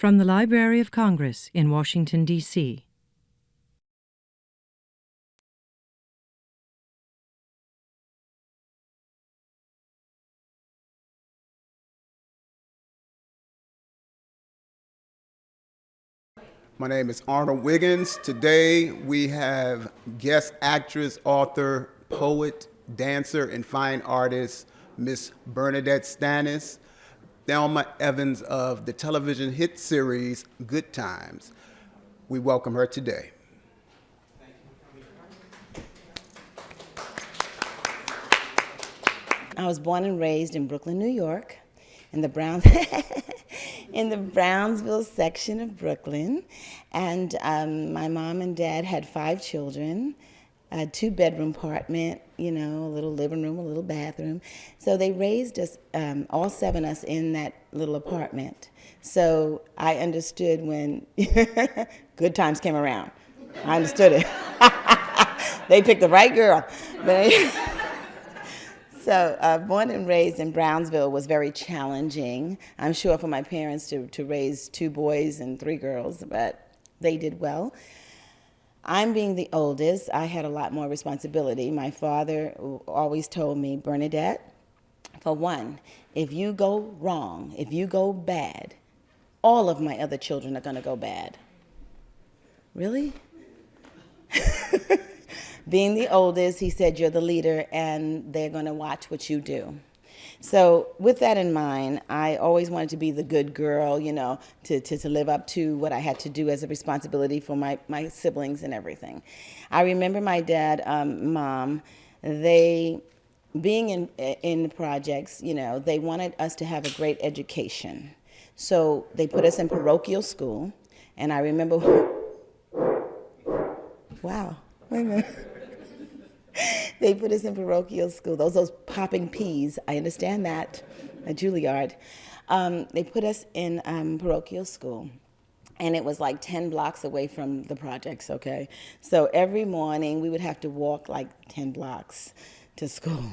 From the Library of Congress in Washington, D.C. My name is Arnold Wiggins. Today we have guest actress, author, poet, dancer, and fine artist, Miss Bernadette Stanis, Thelma Evans of the television hit series Good Times. We welcome her today. I was born and raised in Brooklyn, New York, in the in the Brownsville section of Brooklyn, and my mom and dad had 5 children, a 2-bedroom apartment, you know, a little living room, a little bathroom. So they raised us, all 7 of us, in that little apartment. So I understood when good times came around. I understood it. They picked the right girl. But So born and raised in Brownsville was very challenging, I'm sure, for my parents to raise 2 boys and 3 girls, but they did well. I'm being the oldest. I had a lot more responsibility. My father always told me, Bernadette, for one, if you go wrong, if you go bad, all of my other children are going to go bad. Really? Being the oldest, he said, you're the leader, and they're going to watch what you do. So with that in mind, I always wanted to be the good girl, you know, to live up to what I had to do as a responsibility for my siblings and everything. I remember my dad, mom, they, being in the projects, you know, they wanted us to have a great education. So they put us in parochial school, and I remember, wow, wait a minute. They put us in parochial school. Those popping peas, I understand that, at Juilliard. They put us in parochial school, and it was like 10 blocks away from the projects, okay? So every morning we would have to walk like 10 blocks to school.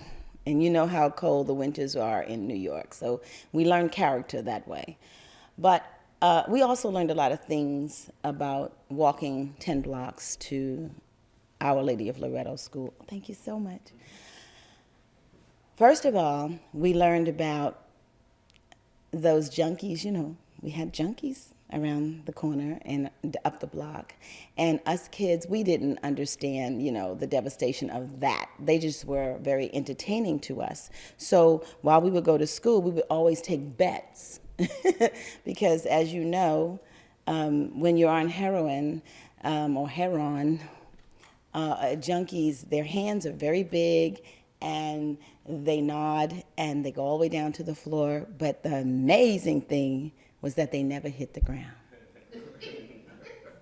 And you know how cold the winters are in New York. So we learned character that way. But we also learned a lot of things about walking 10 blocks to Our Lady of Loretto School. Thank you so much. First of all, we learned about those junkies. You know, we had junkies around the corner and up the block. And us kids, we didn't understand, you know, the devastation of that. They just were very entertaining to us. So while we would go to school, we would always take bets. Because as you know, when you're on heroin or heroin, junkies, their hands are very big, and they nod, and they go all the way down to the floor. But the amazing thing was that they never hit the ground.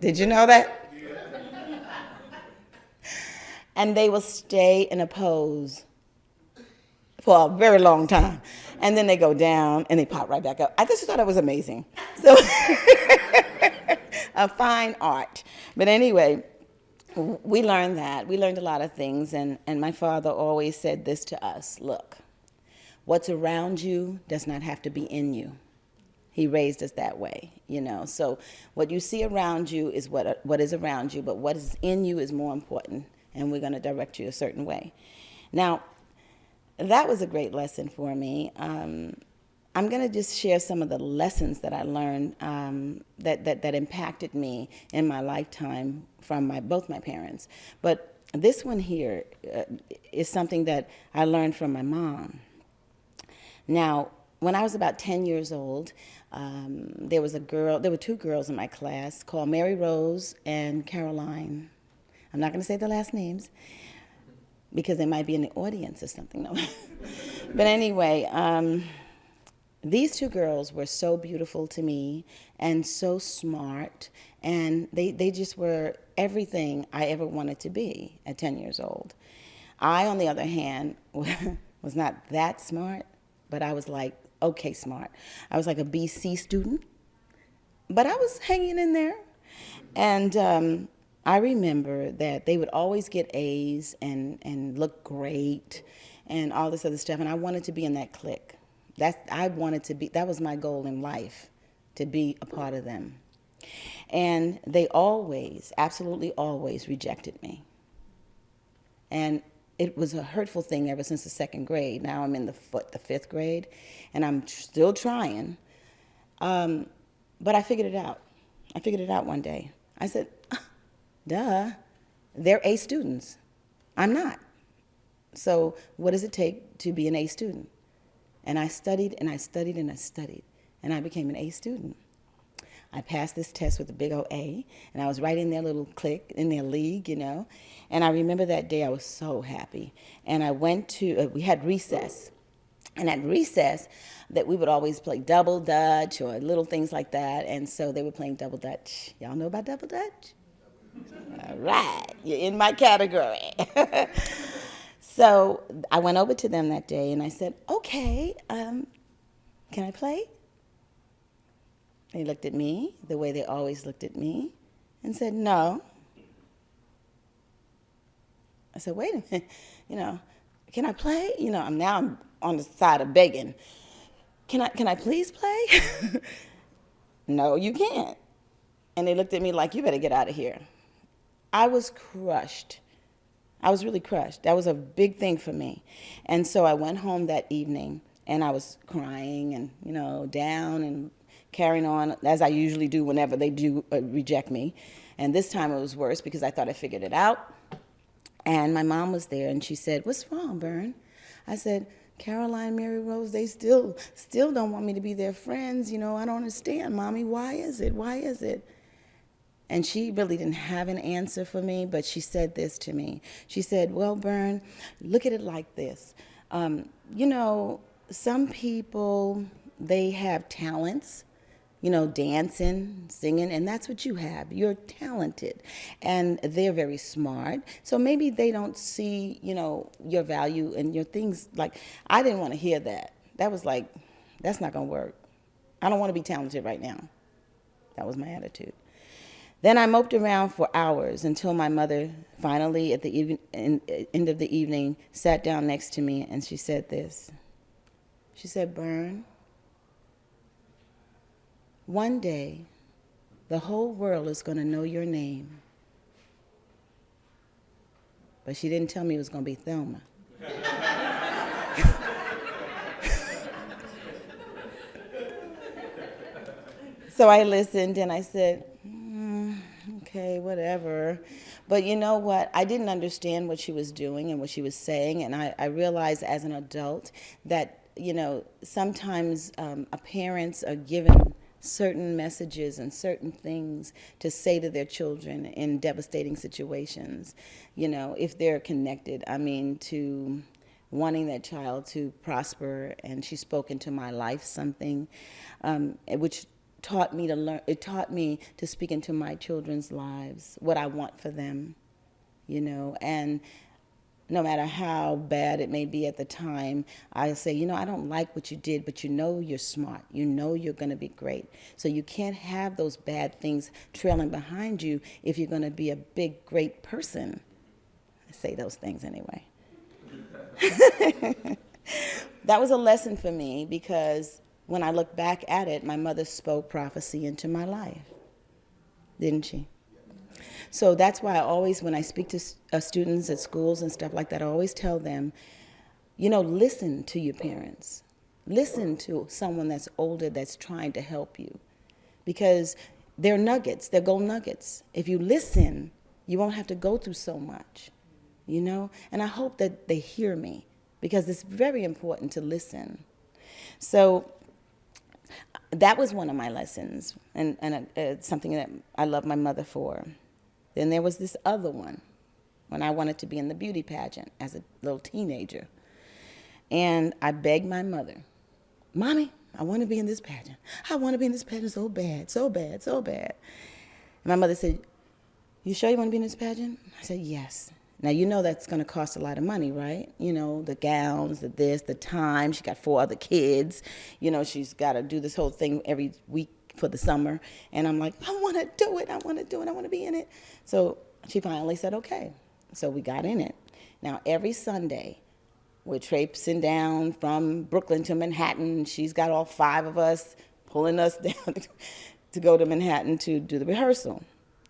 Did you know that? And they will stay in a pose for a very long time. And then they go down, and they pop right back up. I just thought it was amazing. So, a fine art. But anyway, we learned that. We learned a lot of things, and my father always said this to us: look, what's around you does not have to be in you. He raised us that way, you know. So what you see around you is what is around you, but what is in you is more important, and we're going to direct you a certain way. Now, that was a great lesson for me. I'm going to just share some of the lessons that I learned that impacted me in my lifetime from both my parents. But this one here is something that I learned from my mom. Now, when I was about 10 years old, there were 2 girls in my class called Mary Rose and Caroline. I'm not going to say the last names because they might be in the audience or something. No. But anyway, these 2 girls were so beautiful to me and so smart, and they just were everything I ever wanted to be at 10 years old. I, on the other hand, was not that smart, but I was like, okay, smart. I was like a BC student, but I was hanging in there. And I remember that they would always get A's and look great and all this other stuff, and I wanted to be in that clique. That was my goal in life, to be a part of them. And they always, absolutely always rejected me. And it was a hurtful thing ever since the second grade. Now I'm in the fifth grade, and I'm still trying. But I figured it out. I figured it out one day. I said, duh, they're A students. I'm not. So what does it take to be an A student? And I studied and I studied and I studied, and I became an A student. I passed this test with a big old A, and I was right in their little clique, in their league, you know. And I remember that day I was so happy. And I went to, we had recess. And at recess, that we would always play double dutch or little things like that. And so they were playing double dutch. Y'all know about double dutch? All right, you're in my category. So I went over to them that day and I said, okay, can I play? They looked at me the way they always looked at me and said, no. I said, wait a minute, you know, can I play? You know, I'm on the side of begging. Can I please play? No, you can't. And they looked at me like, you better get out of here. I was crushed. I was really crushed. That was a big thing for me. And so I went home that evening and I was crying and, you know, down and carrying on as I usually do whenever they do reject me. And this time it was worse because I thought I figured it out. And my mom was there and she said, what's wrong, Bern? I said, Caroline, Mary Rose, they still don't want me to be their friends. You know, I don't understand, Mommy. Why is it? Why is it? And she really didn't have an answer for me, but she said this to me. She said, well, Bern, look at it like this. You know, some people, they have talents, you know, dancing, singing, and that's what you have. You're talented, and they're very smart. So maybe they don't see, you know, your value and your things. Like, I didn't want to hear that. That was like, that's not going to work. I don't want to be talented right now. That was my attitude. Then I moped around for hours until my mother finally, at the end of the evening, sat down next to me and she said this. She said, Bern, one day the whole world is going to know your name. But she didn't tell me it was going to be Thelma. So I listened and I said, okay, whatever. But you know what? I didn't understand what she was doing and what she was saying, and I realized as an adult that, you know, sometimes parents are given certain messages and certain things to say to their children in devastating situations, you know, if they're connected, I mean, to wanting that child to prosper. And she spoke into my life something which taught me to learn. It taught me to speak into my children's lives, what I want for them, you know. And no matter how bad it may be at the time, I say, you know, I don't like what you did, but you know you're smart. You know you're going to be great. So you can't have those bad things trailing behind you if you're going to be a big, great person. I say those things anyway. That was a lesson for me because when I look back at it, my mother spoke prophecy into my life, didn't she? So that's why I always, when I speak to students at schools and stuff like that, I always tell them, you know, listen to your parents. Listen to someone that's older that's trying to help you. Because they're nuggets, they're gold nuggets. If you listen, you won't have to go through so much, you know? And I hope that they hear me because it's very important to listen. So that was one of my lessons, and it's something that I love my mother for. Then there was this other one when I wanted to be in the beauty pageant as a little teenager. And I begged my mother, Mommy, I want to be in this pageant. I want to be in this pageant so bad, so bad, so bad. And my mother said, you sure you want to be in this pageant? I said, yes. Now, you know that's going to cost a lot of money, right? You know, the gowns, the this, the time. She got 4 other kids. You know, she's got to do this whole thing every week for the summer. And I'm like, I want to do it. I want to do it. I want to be in it. So she finally said, okay. So we got in it. Now, every Sunday, we're traipsing down from Brooklyn to Manhattan. She's got all 5 of us pulling us down to go to Manhattan to do the rehearsal.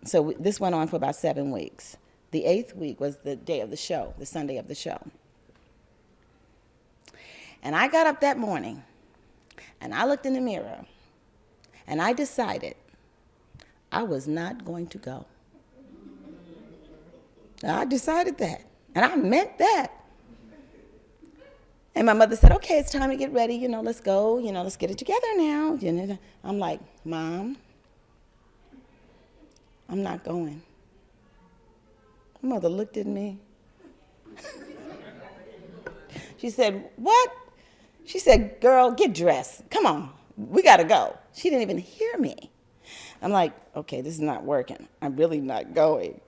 So this went on for about 7 weeks. The 8th week was the day of the show, the Sunday of the show. And I got up that morning, and I looked in the mirror, and I decided I was not going to go. I decided that, and I meant that. And my mother said, okay, it's time to get ready, let's go, let's get it together now. I'm like, Mom, I'm not going. My mother looked at me. She said, what? She said, girl, get dressed. Come on, we gotta go. She didn't even hear me. I'm like, okay, this is not working. I'm really not going.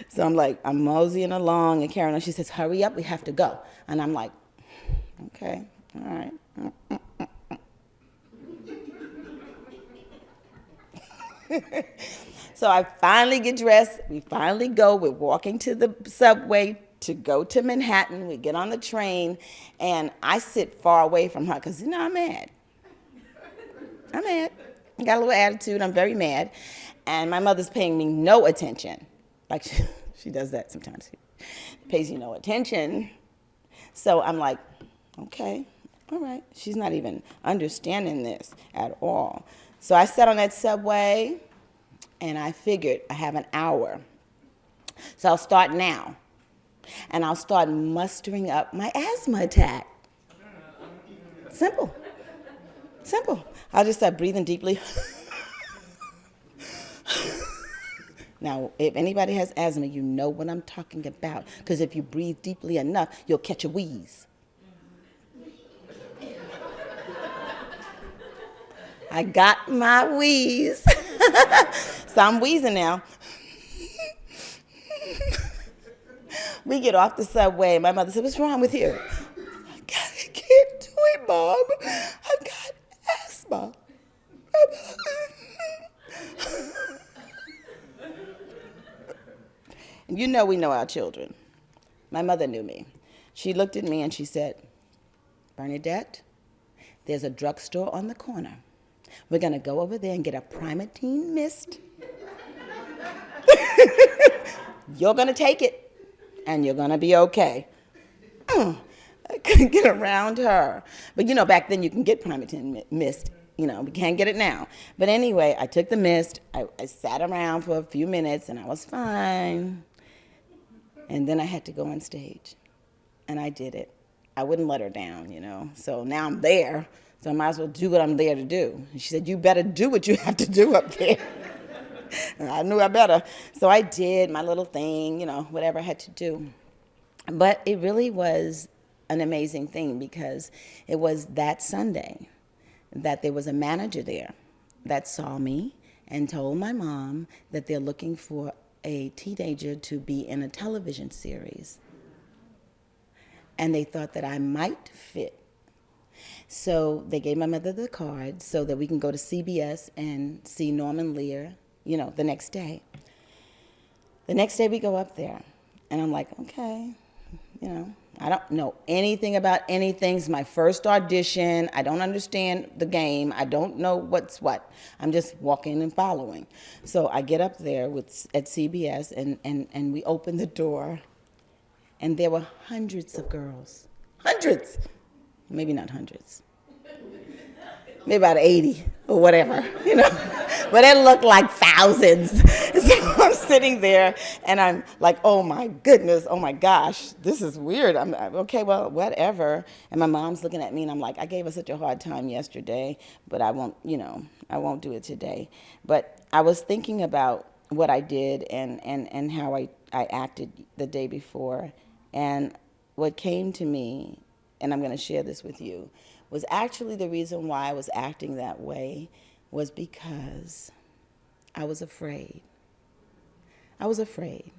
So I'm moseying along and carrying on. She says, hurry up, we have to go. And I'm like, okay, all right. So I finally get dressed. We finally go. We're walking to the subway to go to Manhattan. We get on the train, and I sit far away from her because, I'm mad. I'm mad. I got a little attitude. I'm very mad. And my mother's paying me no attention. Like she does that sometimes. She pays you no attention. So I'm like, okay, all right. She's not even understanding this at all. So I sat on that subway, and I figured I have an hour. So I'll start now. And I'll start mustering up my asthma attack. Simple. Simple. I'll just start breathing deeply. Now, if anybody has asthma, you know what I'm talking about. Because if you breathe deeply enough, you'll catch a wheeze. I got my wheeze. So I'm wheezing now. We get off the subway. My mother said, what's wrong with you? I can't do it, Mom. I've got asthma. We know our children. My mother knew me. She looked at me and she said, Bernadette, there's a drugstore on the corner. We're going to go over there and get a Primatene Mist. You're going to take it, and you're going to be okay. I couldn't get around her. But, back then you can get Primatene Mist. We can't get it now. But anyway, I took the mist. I sat around for a few minutes, and I was fine. And then I had to go on stage, and I did it. I wouldn't let her down, So now I'm there, so I might as well do what I'm there to do. And she said, you better do what you have to do up there. And I knew I better. So I did my little thing, whatever I had to do. But it really was an amazing thing because it was that Sunday that there was a manager there that saw me and told my mom that they're looking for a teenager to be in a television series. And they thought that I might fit. So they gave my mother the card so that we can go to CBS and see Norman Lear, the next day. The next day we go up there, and I'm like, okay, I don't know anything about anything. It's my first audition. I don't understand the game. I don't know what's what. I'm just walking and following. So I get up there at CBS, and we open the door, and there were hundreds of girls. Hundreds. Maybe not hundreds. Maybe about 80 or whatever, But it looked like thousands. So I'm sitting there, and I'm like, oh, my goodness, oh, my gosh, this is weird. I'm okay, well, whatever. And my mom's looking at me, and I'm like, I gave her such a hard time yesterday, but I won't do it today. But I was thinking about what I did and how I acted the day before. And what came to me, and I'm going to share this with you, was actually the reason why I was acting that way was because I was afraid. I was afraid.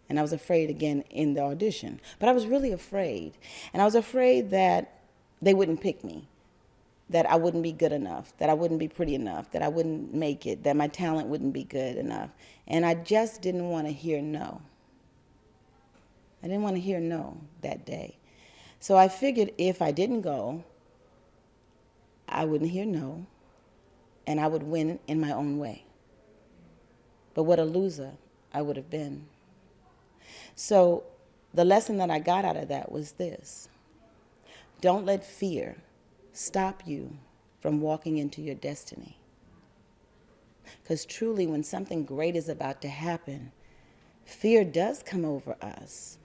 And I was afraid again in the audition. But I was really afraid. And I was afraid that they wouldn't pick me, that I wouldn't be good enough, that I wouldn't be pretty enough, that I wouldn't make it, that my talent wouldn't be good enough. And I just didn't want to hear no. I didn't want to hear no that day. So I figured if I didn't go, I wouldn't hear no, and I would win in my own way. But what a loser I would have been. So the lesson that I got out of that was this: don't let fear stop you from walking into your destiny. Because truly, when something great is about to happen, fear does come over us.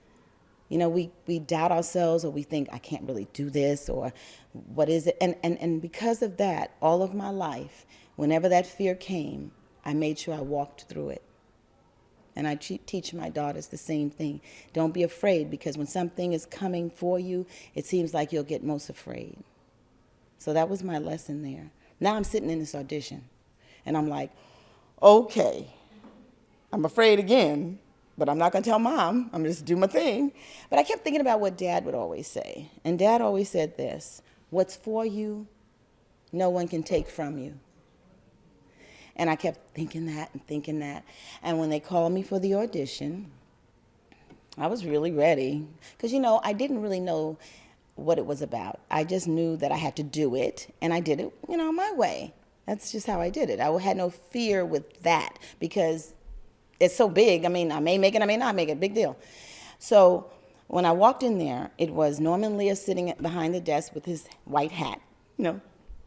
You know, we doubt ourselves, or we think, I can't really do this, or what is it? And because of that, all of my life, whenever that fear came, I made sure I walked through it. And I teach my daughters the same thing. Don't be afraid, because when something is coming for you, it seems like you'll get most afraid. So that was my lesson there. Now I'm sitting in this audition, and I'm like, okay, I'm afraid again, but I'm not going to tell Mom. I'm going to just do my thing. But I kept thinking about what Dad would always say. And Dad always said this: what's for you, no one can take from you. And I kept thinking that and thinking that. And when they called me for the audition, I was really ready. Because, you know, I didn't really know what it was about. I just knew that I had to do it, and I did it, you know, my way. That's just how I did it. I had no fear with that, because it's so big. I mean, I may make it, I may not make it, big deal. So when I walked in there, it was Norman Lear sitting behind the desk with his white hat. You know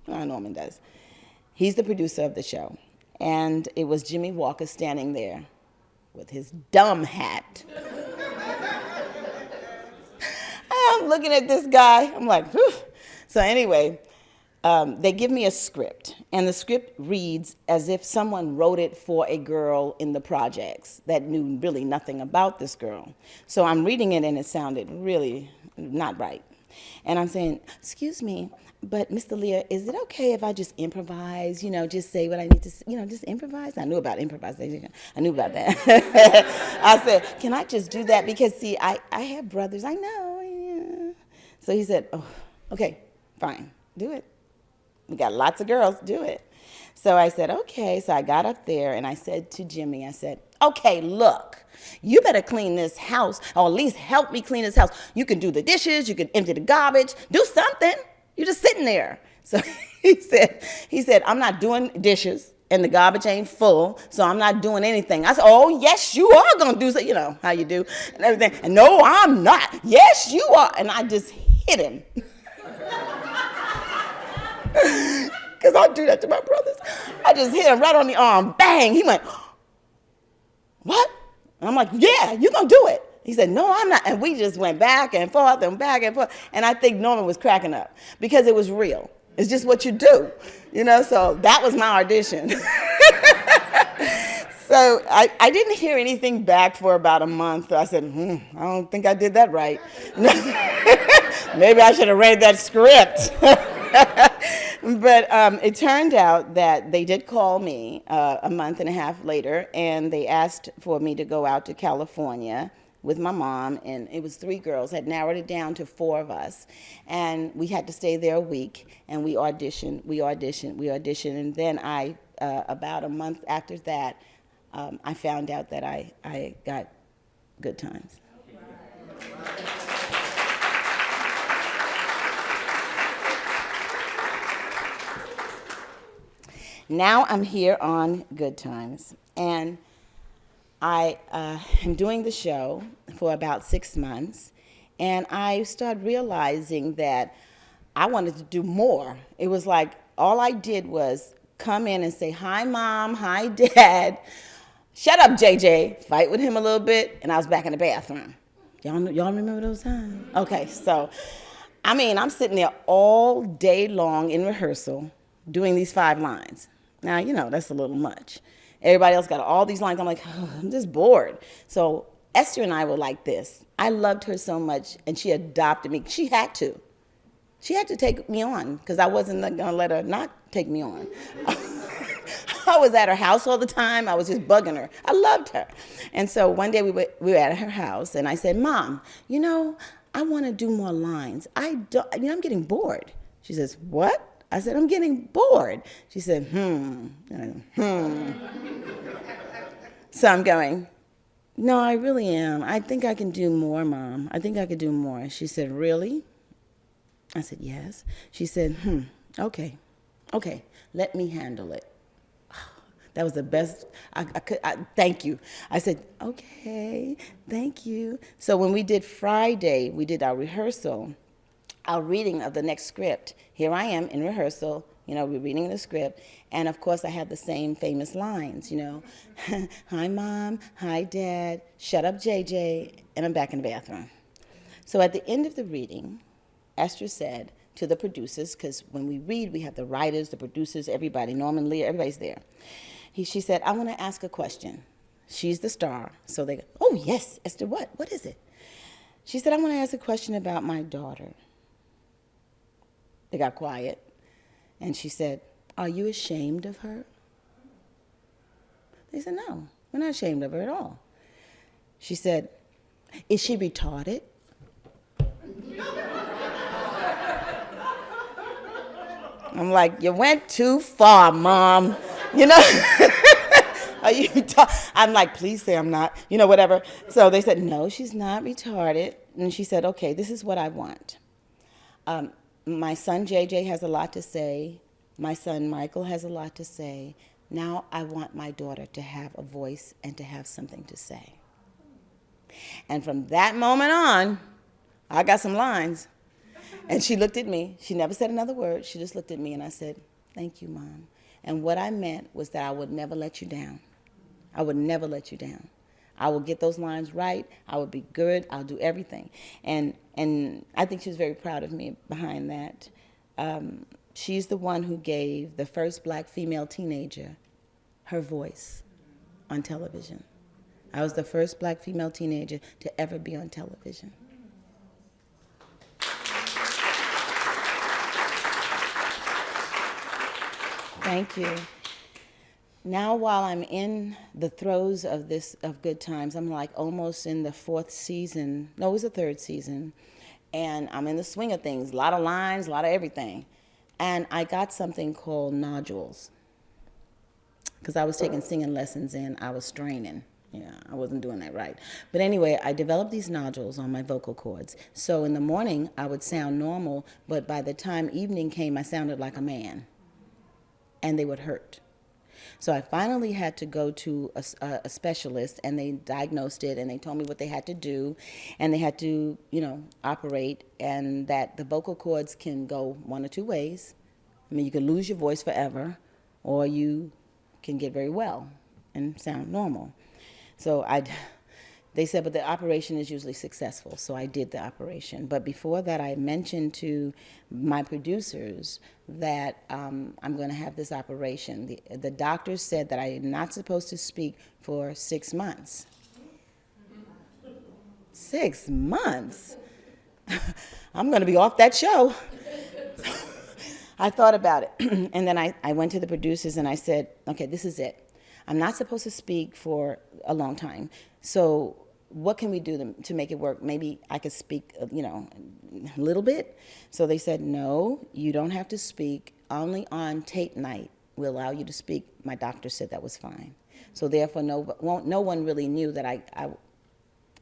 how Norman does. He's the producer of the show. And it was Jimmy Walker standing there with his dumb hat. I'm looking at this guy. I'm like, whew. So anyway, they give me a script. And the script reads as if someone wrote it for a girl in the projects that knew really nothing about this girl. So I'm reading it, and it sounded really not right. And I'm saying, excuse me, but Mr. Lear, is it okay if I just improvise, you know, just say what I need to, you know, just improvise? I knew about improvisation. I knew about that. I said, can I just do that? Because, see, I have brothers. I know. Yeah. So he said, oh, okay, fine, do it. We got lots of girls, do it. So I said, okay. So I got up there, and I said to Jimmy, I said, okay, look, you better clean this house, or at least help me clean this house. You can do the dishes, you can empty the garbage, do something. You're just sitting there. So he said, I'm not doing dishes, and the garbage ain't full, so I'm not doing anything. I said, oh, yes, you are going to do so. You know how you do and everything. And no, I'm not. Yes, you are. And I just hit him. Because I do that to my brothers. I just hit him right on the arm. Bang. He went, what? And I'm like, yeah, you're going to do it. He said, no, I'm not. And we just went back and forth and back and forth. And I think Norman was cracking up, because it was real. It's just what you do, you know? So that was my audition. So I didn't hear anything back for about a month. I said, I don't think I did that right. Maybe I should have read that script. But it turned out that they did call me a month and a half later, and they asked for me to go out to California with my mom, and it was 3 girls. Had narrowed it down to 4 of us, and we had to stay there a week, and we auditioned, and then about a month after that, I found out that I got Good Times. Now I'm here on Good Times, and I am doing the show for about 6 months, and I started realizing that I wanted to do more. It was like all I did was come in and say, hi, Mom, hi, Dad, shut up, JJ, fight with him a little bit, and I was back in the bathroom. Y'all remember those times? Okay, so, I mean, I'm sitting there all day long in rehearsal doing these 5 lines. Now, you know, that's a little much. Everybody else got all these lines. I'm like, oh, I'm just bored. So Esther and I were like this. I loved her so much, and she adopted me. She had to. She had to take me on, because I wasn't going to let her not take me on. I was at her house all the time. I was just bugging her. I loved her. And so one day we were at her house, and I said, Mom, you know, I want to do more lines. I'm getting bored. She says, what? I said, I'm getting bored. She said, So I'm going, no, I really am. I think I can do more, Mom. I think I could do more. She said, really? I said, yes. She said, okay. let me handle it. That was the best. Thank you. I said, okay, thank you. So when we did Friday, we did our rehearsal, our reading of the next script. Here I am in rehearsal, we're reading the script. And of course, I had the same famous lines, hi, Mom, hi, Dad, shut up, JJ, and I'm back in the bathroom. So at the end of the reading, Esther said to the producers, because when we read, we have the writers, the producers, everybody, Norman Lear, everybody's there. She said, I want to ask a question. She's the star. So they go, oh, yes, Esther, what? What is it? She said, I want to ask a question about my daughter. They got quiet. And she said, are you ashamed of her? They said, no, we're not ashamed of her at all. She said, is she retarded? I'm like, you went too far, Mom. Are you I'm like, please say I'm not, whatever. So they said, no, she's not retarded. And she said, okay, this is what I want. My son JJ has a lot to say. My son Michael has a lot to say. Now I want my daughter to have a voice and to have something to say. And from that moment on, I got some lines. And she looked at me. She never said another word. She just looked at me and I said, thank you, Mom. And what I meant was that I would never let you down. I would never let you down. I will get those lines right. I will be good. I'll do everything. And I think she was very proud of me behind that. She's the one who gave the first black female teenager her voice on television. I was the first black female teenager to ever be on television. Thank you. Now, while I'm in the throes of Good Times, I'm like almost in the fourth season. No, it was the third season. And I'm in the swing of things, a lot of lines, a lot of everything. And I got something called nodules. Because I was taking singing lessons and I was straining. Yeah, I wasn't doing that right. But anyway, I developed these nodules on my vocal cords. So in the morning, I would sound normal, but by the time evening came, I sounded like a man. And they would hurt. So I finally had to go to a specialist, and they diagnosed it, and they told me what they had to do, and they had to, operate, and that the vocal cords can go one or two ways. I mean, you can lose your voice forever, or you can get very well and sound normal. So they said, but the operation is usually successful, so I did the operation. But before that, I mentioned to my producers that I'm going to have this operation. The doctors said that I am not supposed to speak for 6 months. 6 months? I'm going to be off that show. I thought about it, and then I went to the producers and I said, okay, this is it. I'm not supposed to speak for a long time, so what can we do to make it work? Maybe I could speak, a little bit. So they said, no, you don't have to speak. Only on tape night we'll allow you to speak. My doctor said that was fine. So therefore, no one really knew that I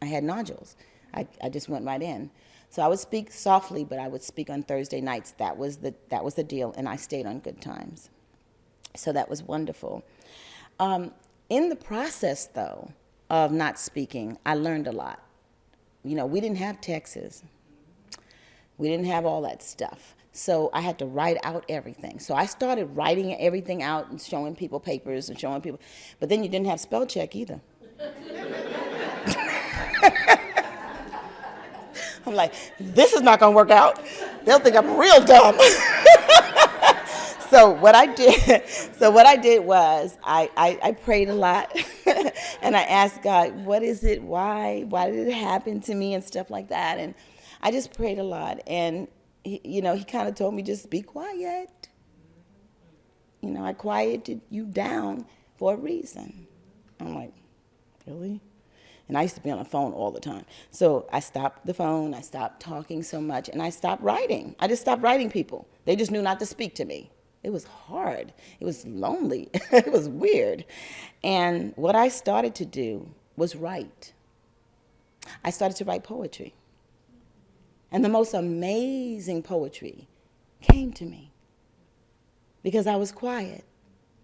had nodules. I just went right in. So I would speak softly, but I would speak on Thursday nights. That was the deal, and I stayed on Good Times. So that was wonderful. In the process, though, of not speaking, I learned a lot. We didn't have Texas. We didn't have all that stuff. So I had to write out everything. So I started writing everything out and showing people papers and showing people. But then you didn't have spell check either. I'm like, this is not going to work out. They'll think I'm real dumb. So what I did was I prayed a lot, and I asked God, what is it? Why did it happen to me and stuff like that? And I just prayed a lot, and he kind of told me, just be quiet. I quieted you down for a reason. I'm like, really? And I used to be on the phone all the time. So I stopped the phone, I stopped talking so much, and I stopped writing. I just stopped writing people. They just knew not to speak to me. It was hard. It was lonely. It was weird. And what I started to do was write. I started to write poetry. And the most amazing poetry came to me. because I was quiet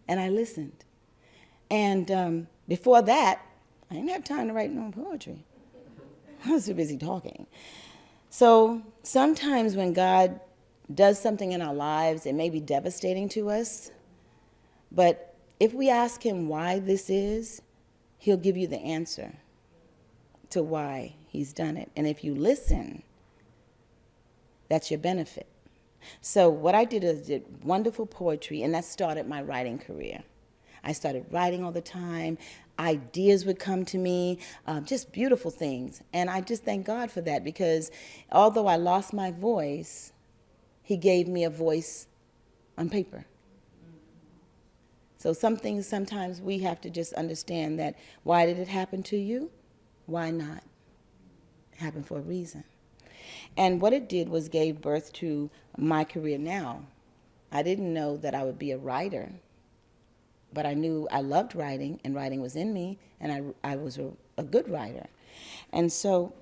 and I listened. And before that, I didn't have time to write no poetry. I was too busy talking. So sometimes when God does something in our lives, it may be devastating to us, but if we ask him why this is, he'll give you the answer to why he's done it. And if you listen, that's your benefit. So what I did is did wonderful poetry, and that started my writing career. I started writing all the time. Ideas would come to me, just beautiful things. And I just thank God for that, because although I lost my voice, he gave me a voice on paper. So some things, sometimes we have to just understand that, why did it happen to you? Why not? It happened for a reason. And what it did was gave birth to my career now. I didn't know that I would be a writer, but I knew I loved writing, and writing was in me, and I was a good writer. And so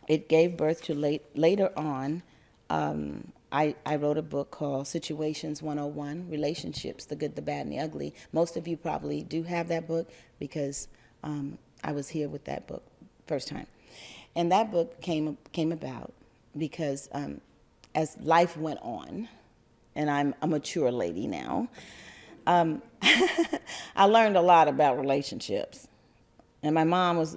it gave birth to later on, I wrote a book called Situations 101, Relationships, the Good, the Bad, and the Ugly. Most of you probably do have that book, because I was here with that book first time. And that book came about because as life went on, and I'm a mature lady now, I learned a lot about relationships. And my mom was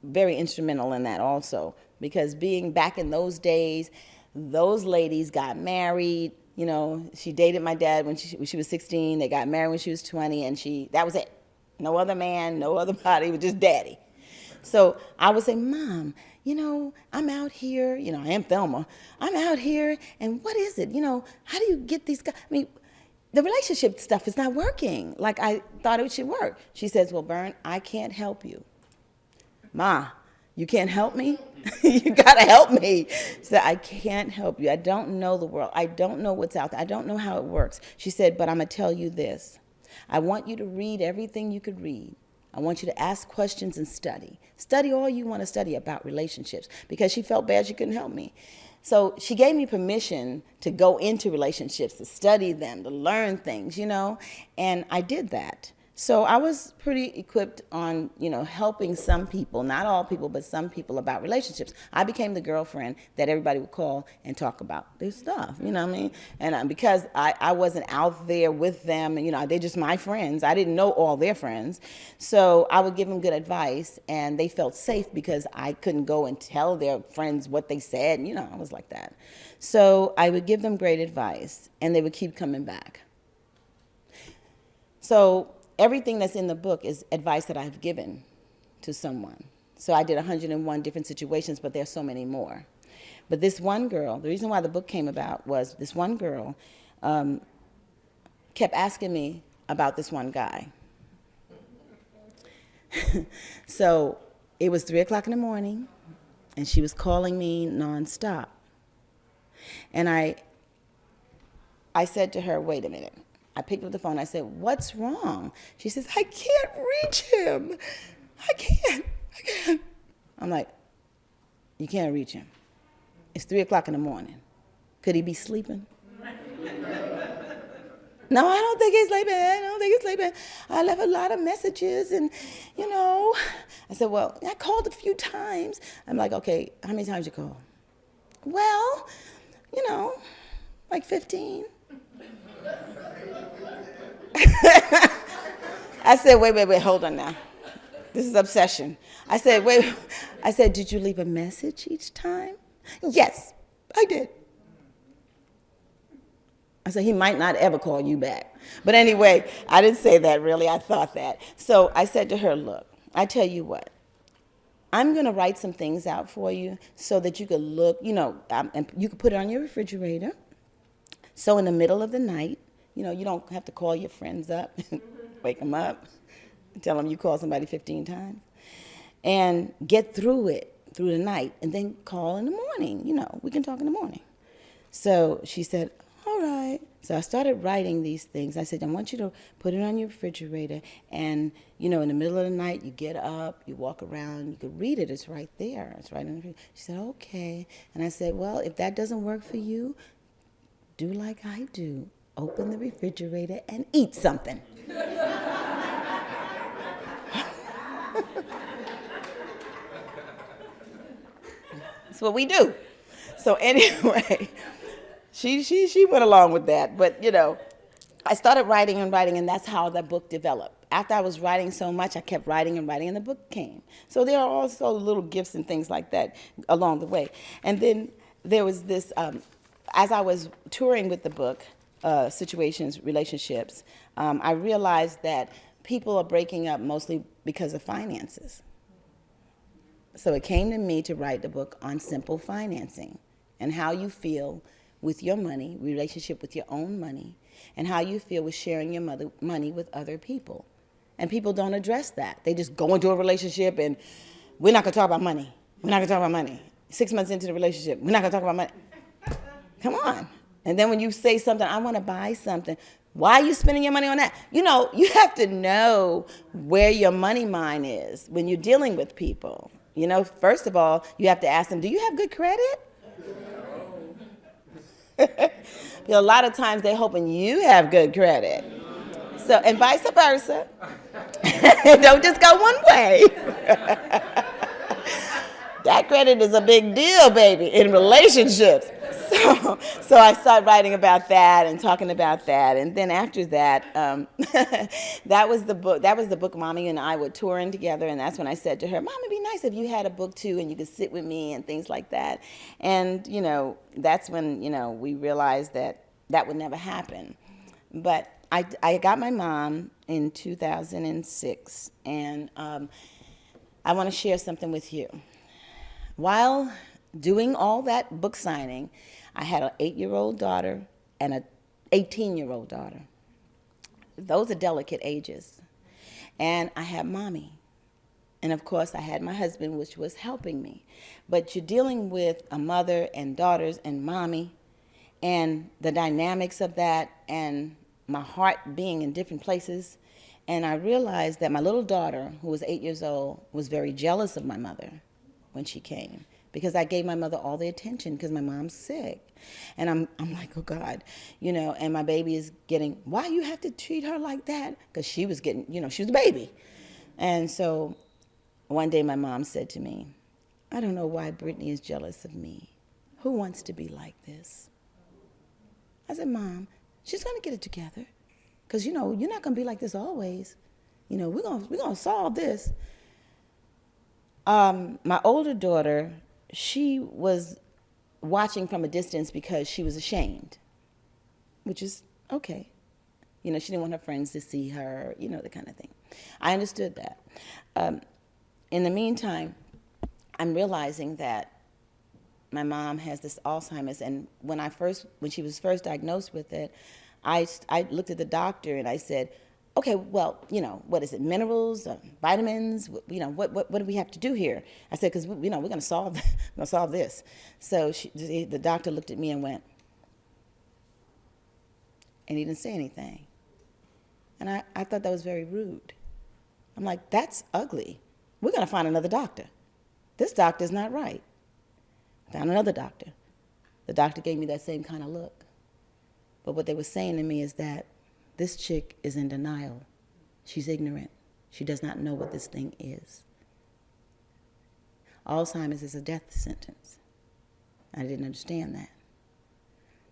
very instrumental in that also, because being back in those days, those ladies got married. You know, she dated my dad when she was 16. They got married when she was 20, and that was it. No other man, no other body, it was just daddy. So I would say, Mom, you know, I'm out here, you know, I am Thelma. I'm out here, and what is it? You know, how do you get these guys? I mean, the relationship stuff is not working like I thought it should work. She says, well, Bern, I can't help you. Ma, you can't help me? You gotta help me. She said, I can't help you. I don't know the world. I don't know what's out there. I don't know how it works. She said, but I'm gonna tell you this. I want you to read everything you could read. I want you to ask questions and study. Study all you want to study about relationships, because she felt bad she couldn't help me. So she gave me permission to go into relationships, to study them, to learn things, you know, and I did that. So I was pretty equipped on, you know, helping some people, not all people, but some people about relationships. I became the girlfriend that everybody would call and talk about their stuff, you know what I mean? And because I wasn't out there with them, you know, they're just my friends. I didn't know all their friends. So I would give them good advice, and they felt safe because I couldn't go and tell their friends what they said. And, you know, I was like that. So I would give them great advice, and they would keep coming back. So everything that's in the book is advice that I've given to someone. So I did 101 different situations, but there's so many more. But this one girl, the reason why the book came about was this one girl kept asking me about this one guy. So it was 3 o'clock in the morning, and she was calling me nonstop. And I said to her, wait a minute. I picked up the phone. I said, what's wrong? She says, I can't reach him. I can't. I'm like, you can't reach him. It's 3 o'clock in the morning. Could he be sleeping? No, I don't think he's sleeping. I left a lot of messages, and, you know. I said, well, I called a few times. I'm like, okay, how many times you call? Well, you know, like 15. I said, wait, hold on now. This is obsession. I said, did you leave a message each time? Yes, I did. I said, he might not ever call you back. But anyway, I didn't say that really. I thought that. So I said to her, look, I tell you what. I'm going to write some things out for you so that you could look, you know, and you could put it on your refrigerator. So in the middle of the night, you know, you don't have to call your friends up, wake them up, tell them you called somebody 15 times, and get through it, through the night, and then call in the morning. You know, we can talk in the morning. So she said, all right. So I started writing these things. I said, I want you to put it on your refrigerator, and, you know, in the middle of the night, you get up, you walk around, you could read it. It's right there. It's right in the refrigerator. She said, okay. And I said, well, if that doesn't work for you, do like I do. open the refrigerator and eat something. That's what we do. So anyway, she went along with that. But, you know, I started writing, and that's how the book developed. After I was writing so much, I kept writing, and the book came. So there are also little gifts and things like that along the way. And then there was this, as I was touring with the book, Situations, Relationships, I realized that people are breaking up mostly because of finances. So it came to me to write the book on simple financing and how you feel with your money, relationship with your own money, and how you feel with sharing your money with other people. And people don't address that. They just go into a relationship and we're not gonna talk about money. We're not gonna talk about money. 6 months into the relationship, we're not gonna talk about money. Come on. And then when you say something, I wanna buy something, why are you spending your money on that? You know, you have to know where your money mind is when you're dealing with people. You know, first of all, you have to ask them, do you have good credit? Because a lot of times they're hoping you have good credit. So, and vice versa. Don't just go one way. That credit is a big deal, baby, in relationships. So I started writing about that and talking about that, and then after that, that was the book Mommy and I were touring together, and that's when I said to her, Mom, it'd be nice if you had a book too, and you could sit with me and things like that. And you know, that's when, you know, we realized that that would never happen. But I got my mom in 2006, and I want to share something with you. While doing all that book signing, I had an 8-year-old daughter and an 18-year-old daughter. Those are delicate ages. And I had Mommy. And of course, I had my husband, which was helping me. But you're dealing with a mother and daughters and Mommy, and the dynamics of that, and my heart being in different places. And I realized that my little daughter, who was 8 years old, was very jealous of my mother when she came, because I gave my mother all the attention because my mom's sick. And I'm like, oh God, you know, and my baby is getting, why you have to treat her like that? Because she was getting, you know, she was a baby. And so one day my mom said to me, I don't know why Brittany is jealous of me. Who wants to be like this? I said, Mom, she's gonna get it together. Because, you know, you're not gonna be like this always. You know, we're gonna solve this. My older daughter, she was watching from a distance because she was ashamed, which is okay. You know, she didn't want her friends to see her, you know, the kind of thing. I understood that. In the meantime, I'm realizing that my mom has this Alzheimer's, and when she was first diagnosed with it, I looked at the doctor and I said, okay, well, you know, what is it, minerals, vitamins, you know, what do we have to do here? I said, because, you know, we're going to solve this. So the doctor looked at me and went, and he didn't say anything. And I thought that was very rude. I'm like, that's ugly. We're going to find another doctor. This doctor's not right. Found another doctor. The doctor gave me that same kind of look. But what they were saying to me is that this chick is in denial. She's ignorant. She does not know what this thing is. Alzheimer's is a death sentence. I didn't understand that.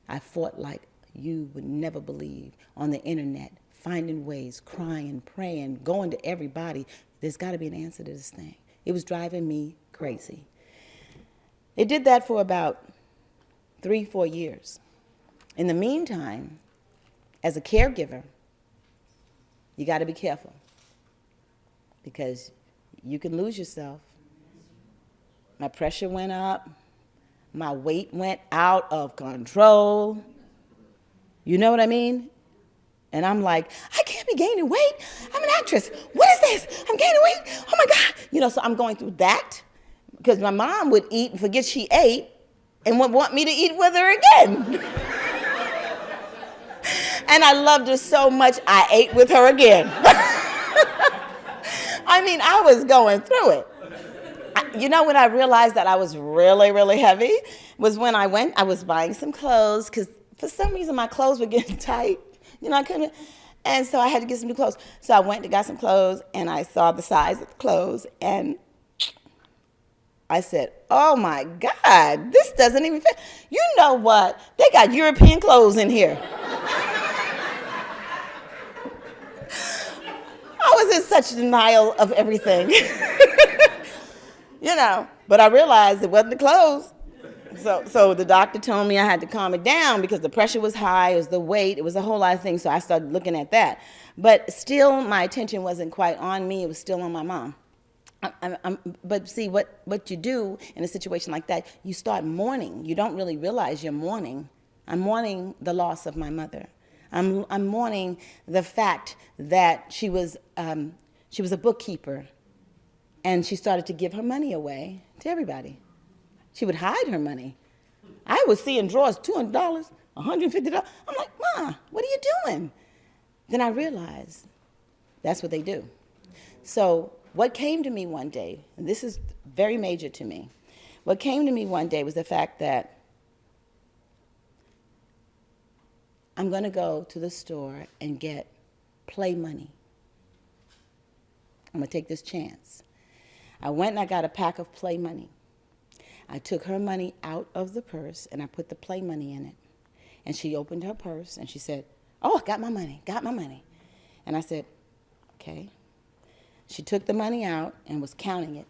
I fought like you would never believe on the internet, finding ways, crying, praying, going to everybody. There's got to be an answer to this thing. It was driving me crazy. It did that for about 3-4 years. In the meantime, as a caregiver, you got to be careful because you can lose yourself. My pressure went up. My weight went out of control. You know what I mean? And I'm like, I can't be gaining weight. I'm an actress. What is this? I'm gaining weight. Oh my God. You know, so I'm going through that because my mom would eat and forget she ate and would want me to eat with her again. And I loved her so much, I ate with her again. I mean, I was going through it. You know, when I realized that I was really, really heavy was when I was buying some clothes, because for some reason my clothes were getting tight. You know, I couldn't, and so I had to get some new clothes. So I went and got some clothes, and I saw the size of the clothes, and I said, oh my God, this doesn't even fit. You know what? They got European clothes in here. I was in such denial of everything. You know, but I realized it wasn't the clothes. So the doctor told me I had to calm it down because the pressure was high, it was the weight, it was a whole lot of things, so I started looking at that. But still, my attention wasn't quite on me, it was still on my mom. But see, what you do in a situation like that, you start mourning. You don't really realize you're mourning. I'm mourning the loss of my mother. I'm mourning the fact that she was a bookkeeper, and she started to give her money away to everybody. She would hide her money. I was seeing drawers, $200, $150. I'm like, Ma, what are you doing? Then I realized that's what they do. So what came to me one day, and this is very major to me, what came to me one day was the fact that I'm going to go to the store and get play money. I'm going to take this chance. I went and I got a pack of play money. I took her money out of the purse and I put the play money in it. And she opened her purse and she said, oh, I got my money, got my money. And I said, okay. She took the money out and was counting it.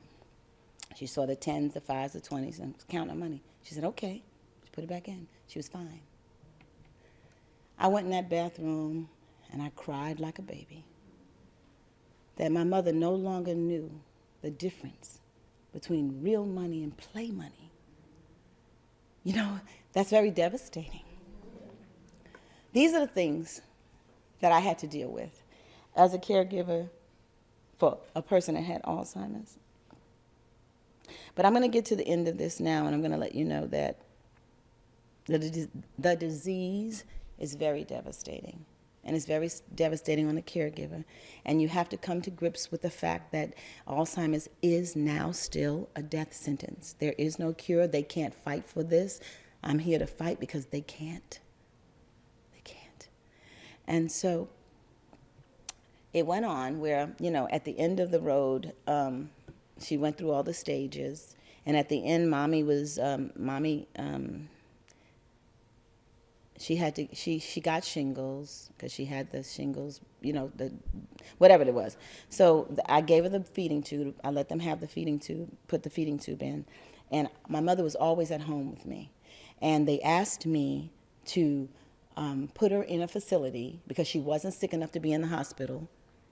She saw the 10s, the 5s, the 20s, and was counting her money. She said, okay. She put it back in. She was fine. I went in that bathroom and I cried like a baby. That my mother no longer knew the difference between real money and play money. You know, that's very devastating. These are the things that I had to deal with as a caregiver for a person that had Alzheimer's. But I'm going to get to the end of this now, and I'm going to let you know that the disease is very devastating. And it's very devastating on the caregiver. And you have to come to grips with the fact that Alzheimer's is now still a death sentence. There is no cure. They can't fight for this. I'm here to fight because they can't. They can't. And so it went on where, you know, at the end of the road, she went through all the stages. And at the end, she got shingles because she had the shingles, you know, whatever it was. So I gave her the feeding tube. I let them have the feeding tube, put the feeding tube in. And my mother was always at home with me. And they asked me to put her in a facility because she wasn't sick enough to be in the hospital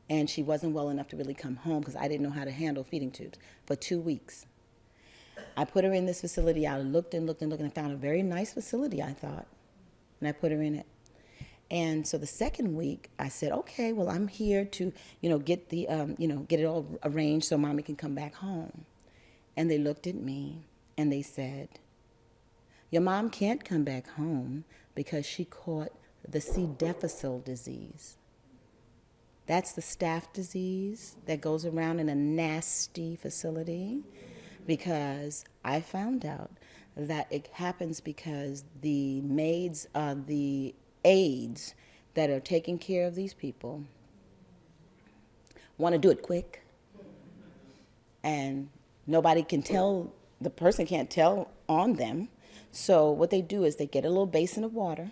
and she wasn't well enough to really come home because I didn't know how to handle feeding tubes for 2 weeks. I put her in this facility. I looked and looked and looked and I found a very nice facility, I thought. And I put her in it. And so the second week, I said, okay, well, I'm here to, you know, get the, get it all arranged so Mommy can come back home. And they looked at me and they said, your mom can't come back home because she caught the C. difficile disease. That's the staph disease that goes around in a nasty facility because I found out that it happens because the maids, the aides that are taking care of these people want to do it quick. And nobody can tell, the person can't tell on them. So what they do is they get a little basin of water and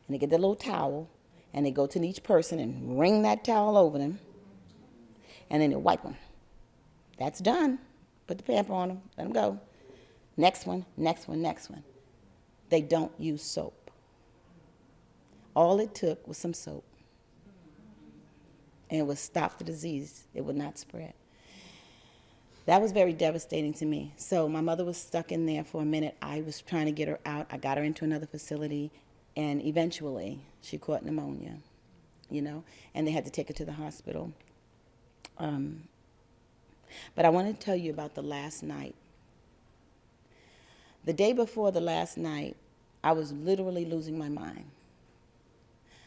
they get their little towel and they go to each person and wring that towel over them and then they wipe them. That's done. Put the pamper on them, let them go. Next one, next one, next one. They don't use soap. All it took was some soap. And it would stop the disease. It would not spread. That was very devastating to me. So my mother was stuck in there for a minute. I was trying to get her out. I got her into another facility. And eventually, she caught pneumonia, you know, and they had to take her to the hospital. But I want to tell you about the last night. The day before the last night, I was literally losing my mind.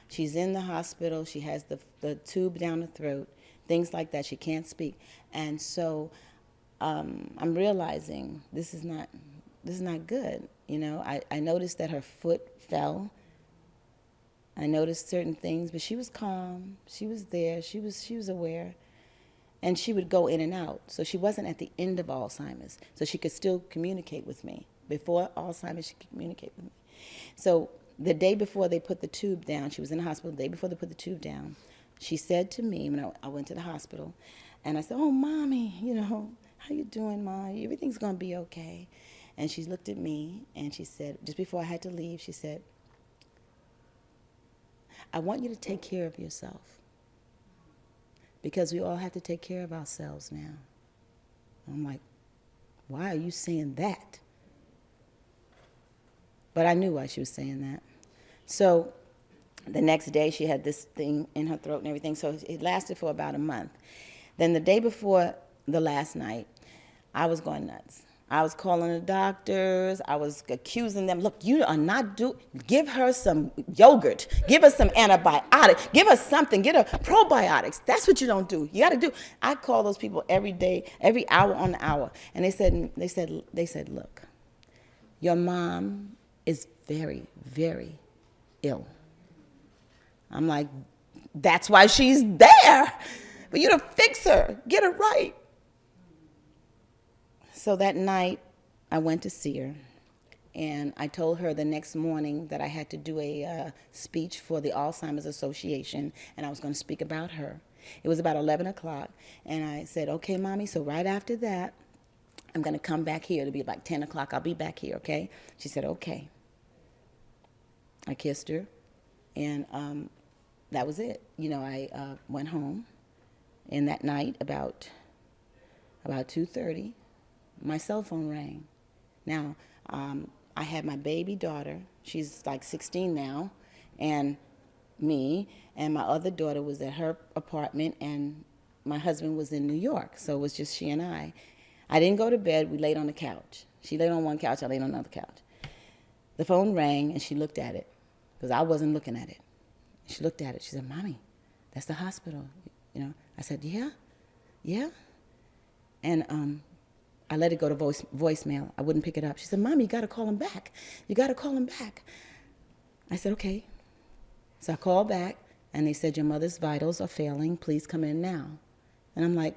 She's in the hospital. She has the tube down the throat, things like that. She can't speak. And so I'm realizing this is not good. You know, I noticed that her foot fell I noticed certain things, but she was calm. She was there. She was aware. And she would go in and out. So she wasn't at the end of Alzheimer's. So she could still communicate with me. Before Alzheimer's, she could communicate with me. So the day before they put the tube down, she was in the hospital, the day before they put the tube down, she said to me, when I went to the hospital, and I said, "Oh, Mommy, how you doing, Ma? Everything's going to be okay." And she looked at me, and she said, just before I had to leave, she said, "I want you to take care of yourself, because we all have to take care of ourselves now." I'm like, "Why are you saying that?" But I knew why she was saying that. So the next day, she had this thing in her throat and everything, so it lasted for about a month. Then the day before the last night, I was going nuts. I was calling the doctors. I was accusing them. "Look, you are not give her some yogurt. Give her some antibiotics. Give her something. Get her probiotics. That's what you don't do. You got to do." I call those people every day, every hour on the hour. And they said, "Look, your mom is very, very ill." I'm like, "That's why she's there. For you to fix her. Get her right." So that night, I went to see her, and I told her the next morning that I had to do a speech for the Alzheimer's Association, and I was going to speak about her. It was about 11 o'clock, and I said, "Okay, Mommy, so right after that, I'm going to come back here. It'll be like 10 o'clock. I'll be back here, okay?" She said, "Okay." I kissed her, and that was it. I went home, and that night, about 2:30, my cell phone rang. Now, I had my baby daughter. She's like 16 now, and me, and my other daughter was at her apartment, and my husband was in New York, so it was just she and I. I didn't go to bed. We laid on the couch. She laid on one couch. I laid on another couch. The phone rang, and she looked at it, because I wasn't looking at it. She looked at it. She said, "Mommy, that's the hospital." I said, "Yeah." And I let it go to voicemail. I wouldn't pick it up. She said, "Mommy, you got to call him back. You got to call him back." I said, "Okay." So I called back, and they said, "Your mother's vitals are failing. Please come in now." And I'm like,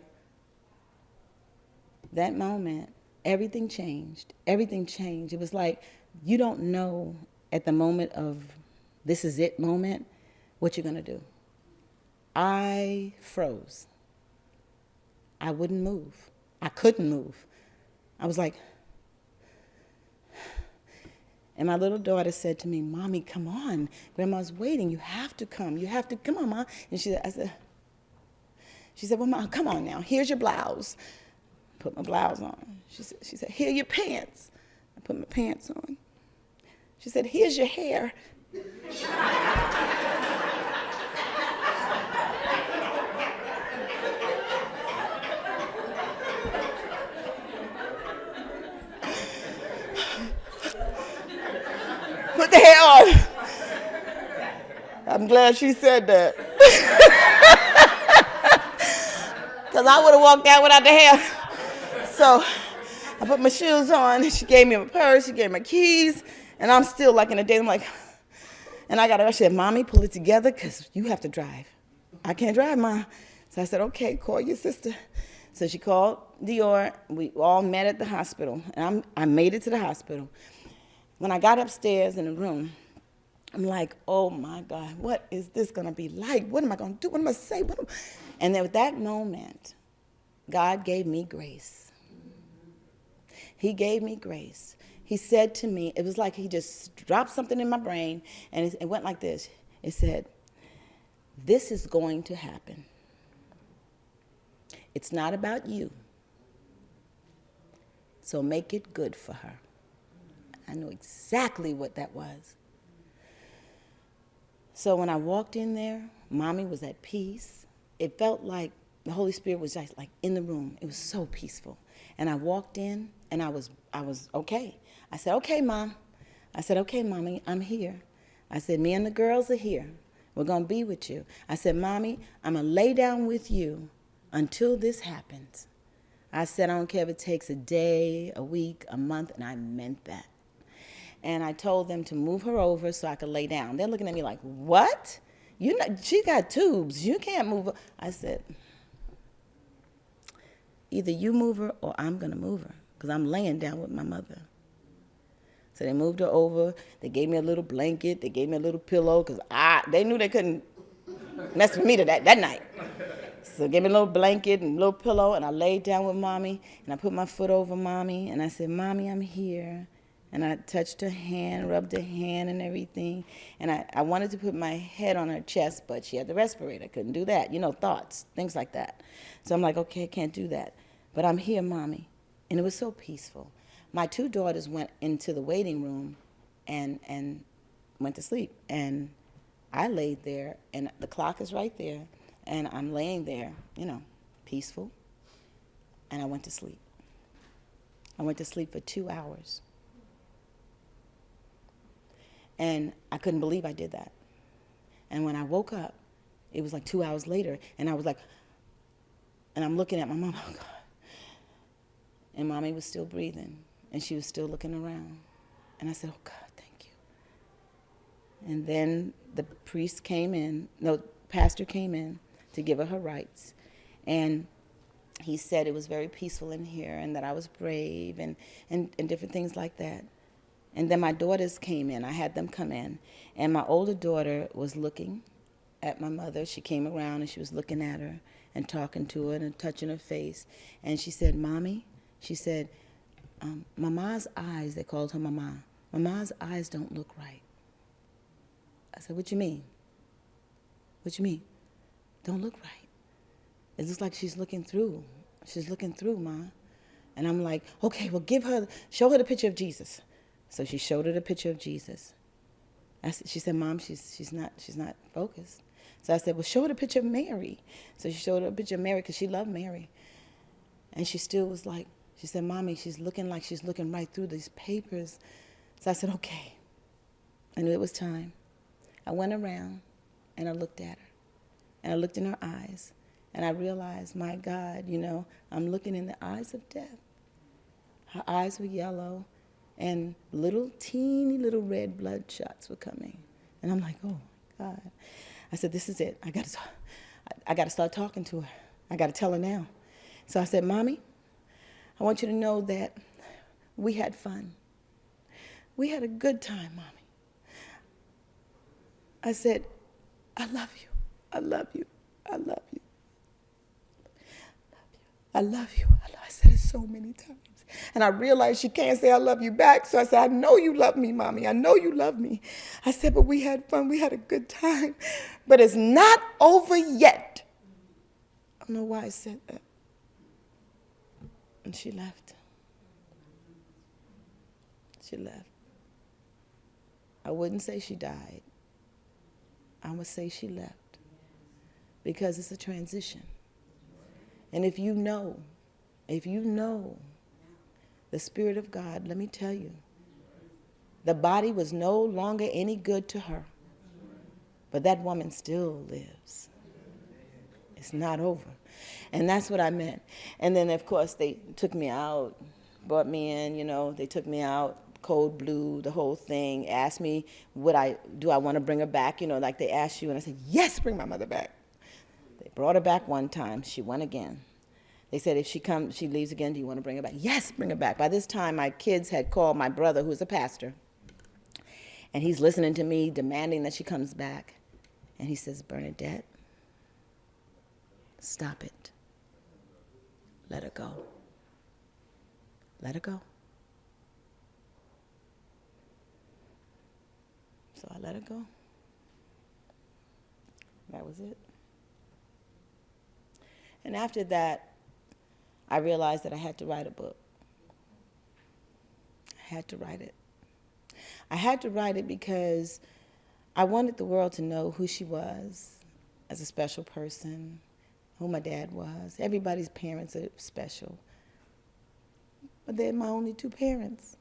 that moment, everything changed. Everything changed. It was like, you don't know at the moment of this is it moment what you're going to do. I froze. I wouldn't move. I couldn't move. I was like, and my little daughter said to me, "Mommy, come on. Grandma's waiting. You have to come. You have to, come on, Ma." And she said, "Well, Ma, come on now. Here's your blouse." Put my blouse on. She said, "Here are your pants." I put my pants on. She said, "Here's your hair." Put the hair on. I'm glad she said that. Because I would have walked out without the hair. So I put my shoes on. She gave me my purse. She gave me my keys. And I'm still like in a daze. I'm like, and I got her. She said, "Mommy, pull it together because you have to drive." "I can't drive, Ma." So I said, "Okay, call your sister." So she called Dior. We all met at the hospital. And I made it to the hospital. When I got upstairs in the room, I'm like, "Oh my God, what is this going to be like? What am I going to do? What am I going to say?" And then at that moment, God gave me grace. He gave me grace. He said to me, it was like he just dropped something in my brain, and it went like this. It said, "This is going to happen. It's not about you. So make it good for her." I knew exactly what that was. So when I walked in there, Mommy was at peace. It felt like the Holy Spirit was just like in the room. It was so peaceful. And I walked in, and I was okay. I said, "Okay, Mom." I said, "Okay, Mommy, I'm here." I said, "Me and the girls are here. We're going to be with you." I said, "Mommy, I'm going to lay down with you until this happens." I said, "I don't care if it takes a day, a week, a month," and I meant that. And I told them to move her over so I could lay down. They're looking at me like, what? You know, she got tubes. You can't move her. I said, either you move her or I'm going to move her because I'm laying down with my mother. So they moved her over. They gave me a little blanket. They gave me a little pillow because they knew they couldn't mess with me that night. So they gave me a little blanket and a little pillow, and I laid down with Mommy, and I put my foot over Mommy, and I said, Mommy, I'm here. And I touched her hand, rubbed her hand and everything. And I wanted to put my head on her chest, but she had the respirator. Couldn't do that. You know, thoughts, things like that. So I'm like, okay, I can't do that. But I'm here, Mommy. And it was so peaceful. My 2 daughters went into the waiting room and went to sleep. And I laid there, and the clock is right there. And I'm laying there, you know, peaceful. And I went to sleep. I went to sleep for 2 hours. And I couldn't believe I did that. And when I woke up, it was like 2 hours later, and I was like, and I'm looking at my mom, oh God. And Mommy was still breathing, and she was still looking around. And I said, oh God, thank you. And then the pastor came in to give her rights. And he said it was very peaceful in here and that I was brave and different things like that. And then my daughters came in. I had them come in. And my older daughter was looking at my mother. She came around and she was looking at her and talking to her and touching her face. And she said, Mommy, she said, Mama's eyes, they called her Mama. Mama's eyes don't look right. I said, what you mean? What you mean? Don't look right. It looks like she's looking through. She's looking through, Ma. And I'm like, okay, well, show her the picture of Jesus. So she showed her the picture of Jesus. She said, Mom, she's not focused. So I said, well, show her the picture of Mary. So she showed her a picture of Mary because she loved Mary. And she still was like, she said, Mommy, she's looking like she's looking right through these papers. So I said, okay. I knew it was time. I went around and I looked at her. And I looked in her eyes. And I realized, my God, you know, I'm looking in the eyes of death. Her eyes were yellow. And teeny little red blood shots were coming. And I'm like, oh, my God. I said, this is it. I got to start talking to her. I got to tell her now. So I said, Mommy, I want you to know that we had fun. We had a good time, Mommy. I said, I love you. I love you. I love you. I love you. I said it so many times. And I realized she can't say I love you back. So I said, I know you love me, Mommy. I know you love me. I said, but we had fun. We had a good time. But it's not over yet. I don't know why I said that. And she left. She left. I wouldn't say she died. I would say she left. Because it's a transition. And if you know the Spirit of God, let me tell you, the body was no longer any good to her. But that woman still lives. It's not over. And that's what I meant. And then, of course, they took me out, brought me in, you know, they took me out, code blue, the whole thing, asked me, do I want to bring her back, you know, like they asked you. And I said, yes, bring my mother back. They brought her back one time. She went again. They said, if she leaves again, do you want to bring her back? Yes, bring her back. By this time, my kids had called my brother, who's a pastor, and he's listening to me, demanding that she comes back. And he says, Bernadette, stop it. Let her go. Let her go. So I let her go. That was it. And after that, I realized that I had to write a book. I had to write it. I had to write it because I wanted the world to know who she was as a special person, who my dad was. Everybody's parents are special. But they're my only 2 parents.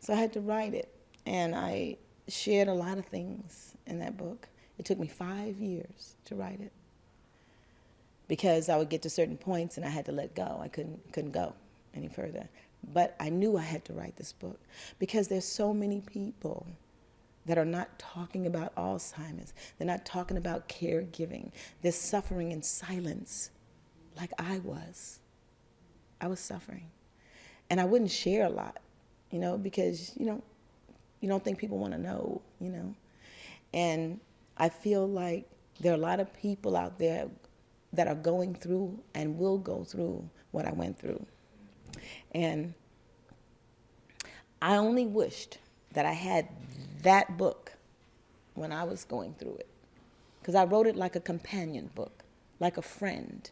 So I had to write it. And I shared a lot of things in that book. It took me 5 years to write it. Because I would get to certain points and I had to let go. I couldn't go any further. But I knew I had to write this book because there's so many people that are not talking about Alzheimer's. They're not talking about caregiving. They're suffering in silence like I was. I was suffering. And I wouldn't share a lot, because, you don't think people want to know, And I feel like there are a lot of people out there that are going through and will go through what I went through. And I only wished that I had that book when I was going through it. Because I wrote it like a companion book, like a friend.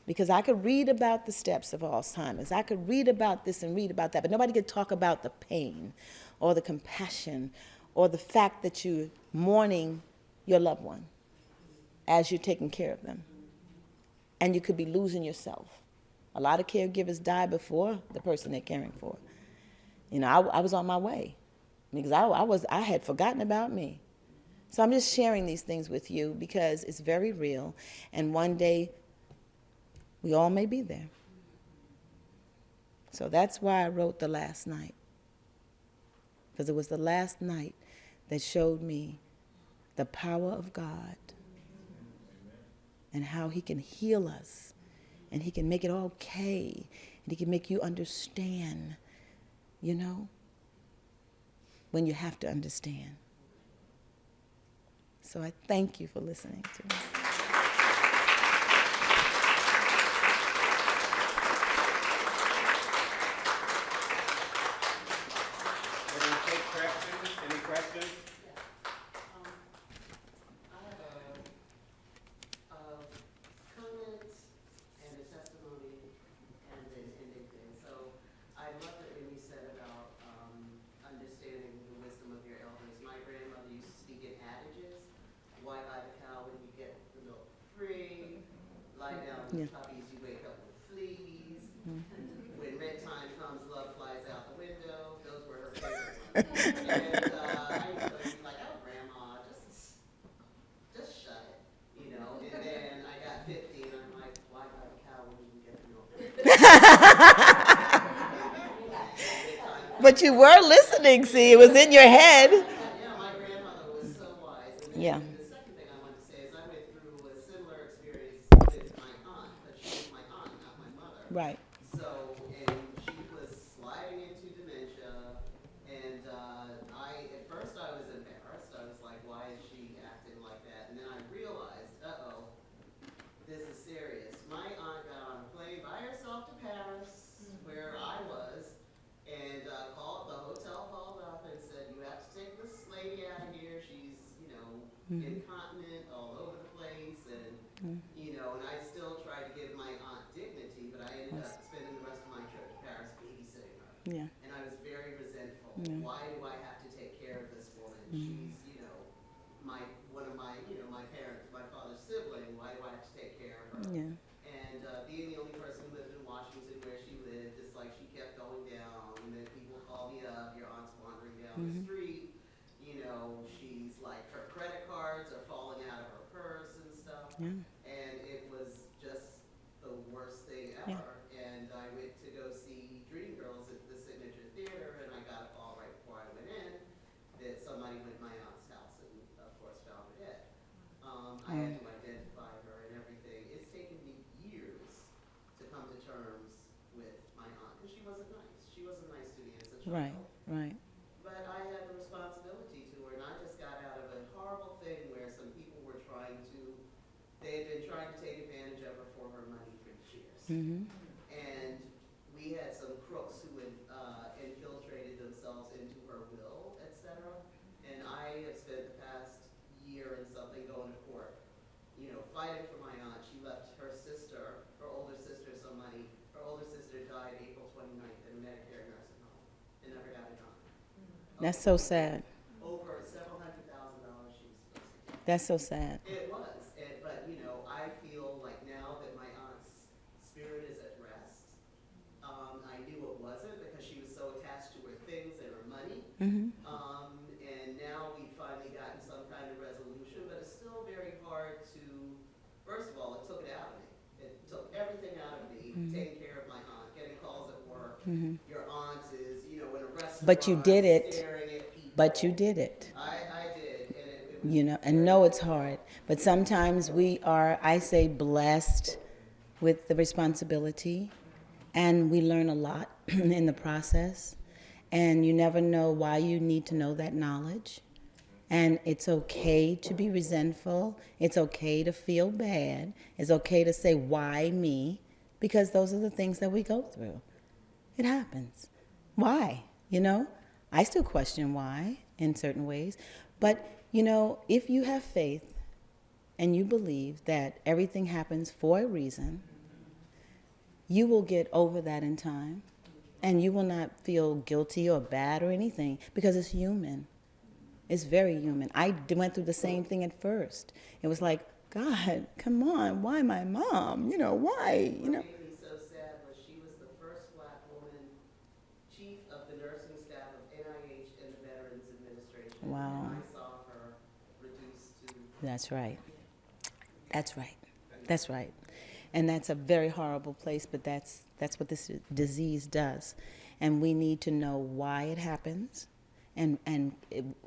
Because I could read about the steps of Alzheimer's. I could read about this and read about that, but nobody could talk about the pain or the compassion or the fact that you're mourning your loved one as you're taking care of them. And you could be losing yourself. A lot of caregivers die before the person they're caring for. I was on my way because I had forgotten about me. So I'm just sharing these things with you because it's very real, and one day we all may be there. So that's why I wrote The Last Night, because it was the last night that showed me the power of God and how he can heal us and he can make it okay and he can make you understand, when you have to understand. So I thank you for listening to me. We're going to take questions. Any questions? I have a comment and a testimony and an ending thing. So I loved it when you said about understanding the wisdom of your elders. My grandmother used to speak in adages. Why buy the cow when you get the milk free? Lie down with puppies, you wake up with fleas. When red time comes, love flies out the window. Those were her favorite ones. And I used to be like, oh, grandma, just shut it, And then I got 50, and I'm like, why buy the cow when you can get the milk? But you were listening, see, it was in your head. Yeah, my grandmother was so wise. And then Yeah. the second thing I wanted to say is I went through a similar experience with my aunt, but she was my aunt, not my mother. Right. So, and she was sliding into dementia, and at first I was embarrassed. I was like, why is she acting like that? And then I realized, this is serious. My aunt got on a plane by herself to Paris, where I was, and the hotel called up and said, you have to take this lady out of here. She's, incontinent all over the place, and, and I still tried to give my aunt dignity, but I ended up spending the rest of my trip to Paris babysitting her. Yeah. And I was very resentful. Yeah. Why do I have to take care of this woman? She's, one of my, my parents, my father's sibling. Why do I have to take care of her? Yeah. And being the only person who lived in Washington where she lived, it's like she kept going down. And then people call me up, your aunt's wandering down the street. She's like, her credit cards are falling out of her purse and stuff. Yeah. And it was just the worst thing ever. And I went to go see Dreamgirls at the Signature Theater, and I got a call right before I went in that somebody went to my aunt's house and, of course, found her dead. I had to identify her and everything. It's taken me years to come to terms with my aunt, because she wasn't nice. She wasn't nice to me as a child. Right. But I had a responsibility to her, and I just got out of a horrible thing where some people were they had been trying to take advantage of her for her money for years. And we had some crooks who had infiltrated themselves into her will, etc. And I have spent the past year and something going to court, fighting for my aunt. She left her older sister, some money. Her older sister died April 29th in a Medicare nursing home and never got it done. That's so sad. Over several $100,000 she was supposed to get. That's so sad. It was, but I feel like now that my aunt's spirit is at rest, I knew it wasn't because she was so attached to her things and her money. And now we've finally gotten some kind of resolution, but it's still very hard to, first of all, it took it out of me. It took everything out of me, taking care of my aunt, getting calls at work, your aunt is, you know, in a restaurant. But you did it. Staring at people. But you did it. I did, and it was You know, and know it's hard. But sometimes we are, I say, blessed with the responsibility, and we learn a lot in the process. And you never know why you need to know that knowledge. And it's okay to be resentful. It's okay to feel bad. It's okay to say, why me? Because those are the things that we go through. It happens. Why? You know, I still question why in certain ways. But, you know, if you have faith and you believe that everything happens for a reason, you will get over that in time. And you will not feel guilty or bad or anything because it's human. It's very human. I went through the same thing at first. It was like, God, come on, why my mom? You know, why? You know. What made me so sad was she was the first Black woman chief of the nursing staff of NIH and the Veterans Administration. Wow. And I saw her reduced to. That's right. That's right. That's right. And that's a very horrible place, but that's what this disease does. And we need to know why it happens and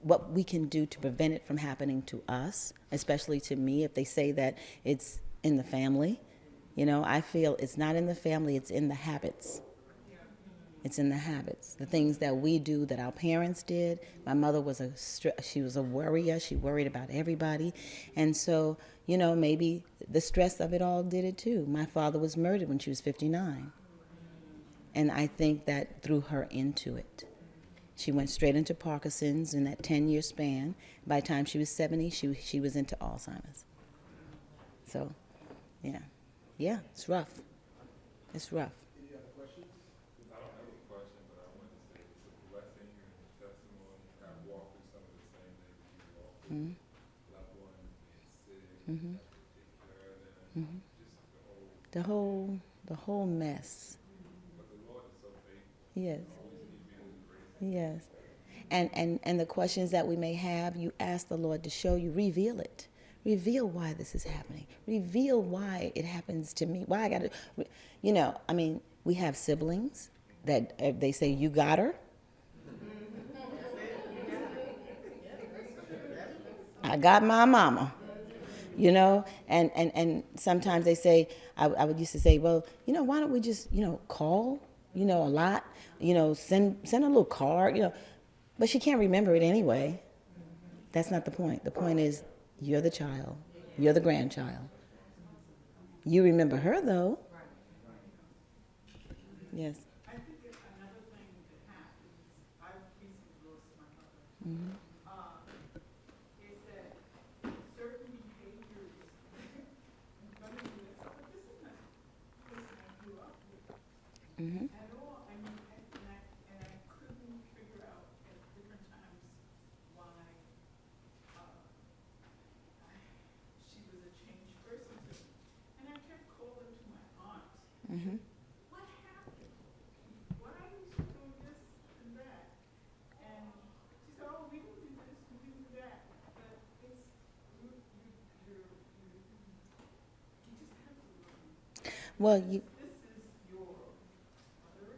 what we can do to prevent it from happening to us, especially to me, if they say that it's in the family. You know, I feel it's not in the family, it's in the habits. It's in the habits, the things that we do that our parents did. My mother was she was a worrier. She worried about everybody. And so, you know, maybe the stress of it all did it too. My father was murdered when she was 59. And I think that threw her into it. She went straight into Parkinson's in that 10-year span. By the time she was 70, she was into Alzheimer's. So, yeah. Yeah, it's rough. It's rough. The whole mess. Yes. Yes. And the questions that we may have, you ask the Lord to show you, reveal it. Reveal why this is happening. Reveal why it happens to me. Why I got to, you know, I mean, we have siblings that they say, you got her. I got my mama. You know, and sometimes they say, I would used to say, well, you know, why don't we just, you know, call, you know, a lot, you know, send a little card, you know, but she can't remember it anyway. That's not the point. The point is, you're the child. You're the grandchild. You remember her, though. Yes. I think another thing that happens, I've recently lost my mother, is that certain behaviors, I'm going to do this, but this is not the person I grew up with at all. I mean, and I couldn't figure out at different times why she was a changed person to me. And I kept calling to my aunt. What happened? Why are you doing this and that? And she said, oh, we didn't do this, we didn't do that. But it's, you just have to learn. Well, you, This is your mother,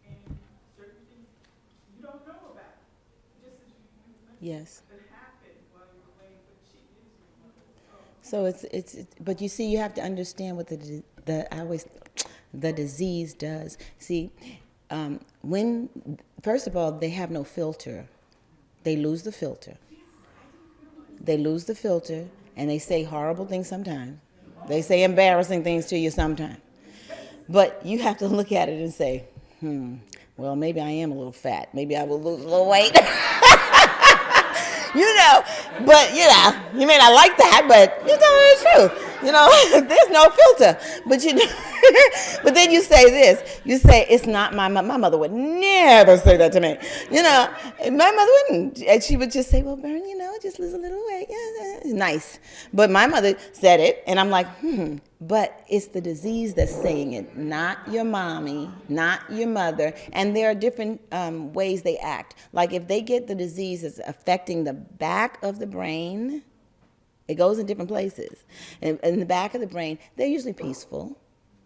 and certain things you don't know about. Just as you mentioned. yes. That happened while you were away, but she is your mother. So but you see, you have to understand what the disease does. See, first of all, they have no filter. They lose the filter. They lose the filter, and they say horrible things sometimes. They say embarrassing things to you sometimes. But you have to look at it and say, well, maybe I am a little fat. Maybe I will lose a little weight. You know, but, you know, you may not like that, but you're telling the truth. You know, there's no filter. But, you know, but then you say this. You say, it's not my mother. My mother would never say that to me. You know, my mother wouldn't. And she would just say, well, Bern, you know, just lose a little weight. Yeah, nice. But my mother said it, and I'm like, But it's the disease that's saying it, not your mommy, not your mother. And there are different ways they act. Like if they get the disease that's affecting the back of the brain, it goes in different places. In the back of the brain, they're usually peaceful.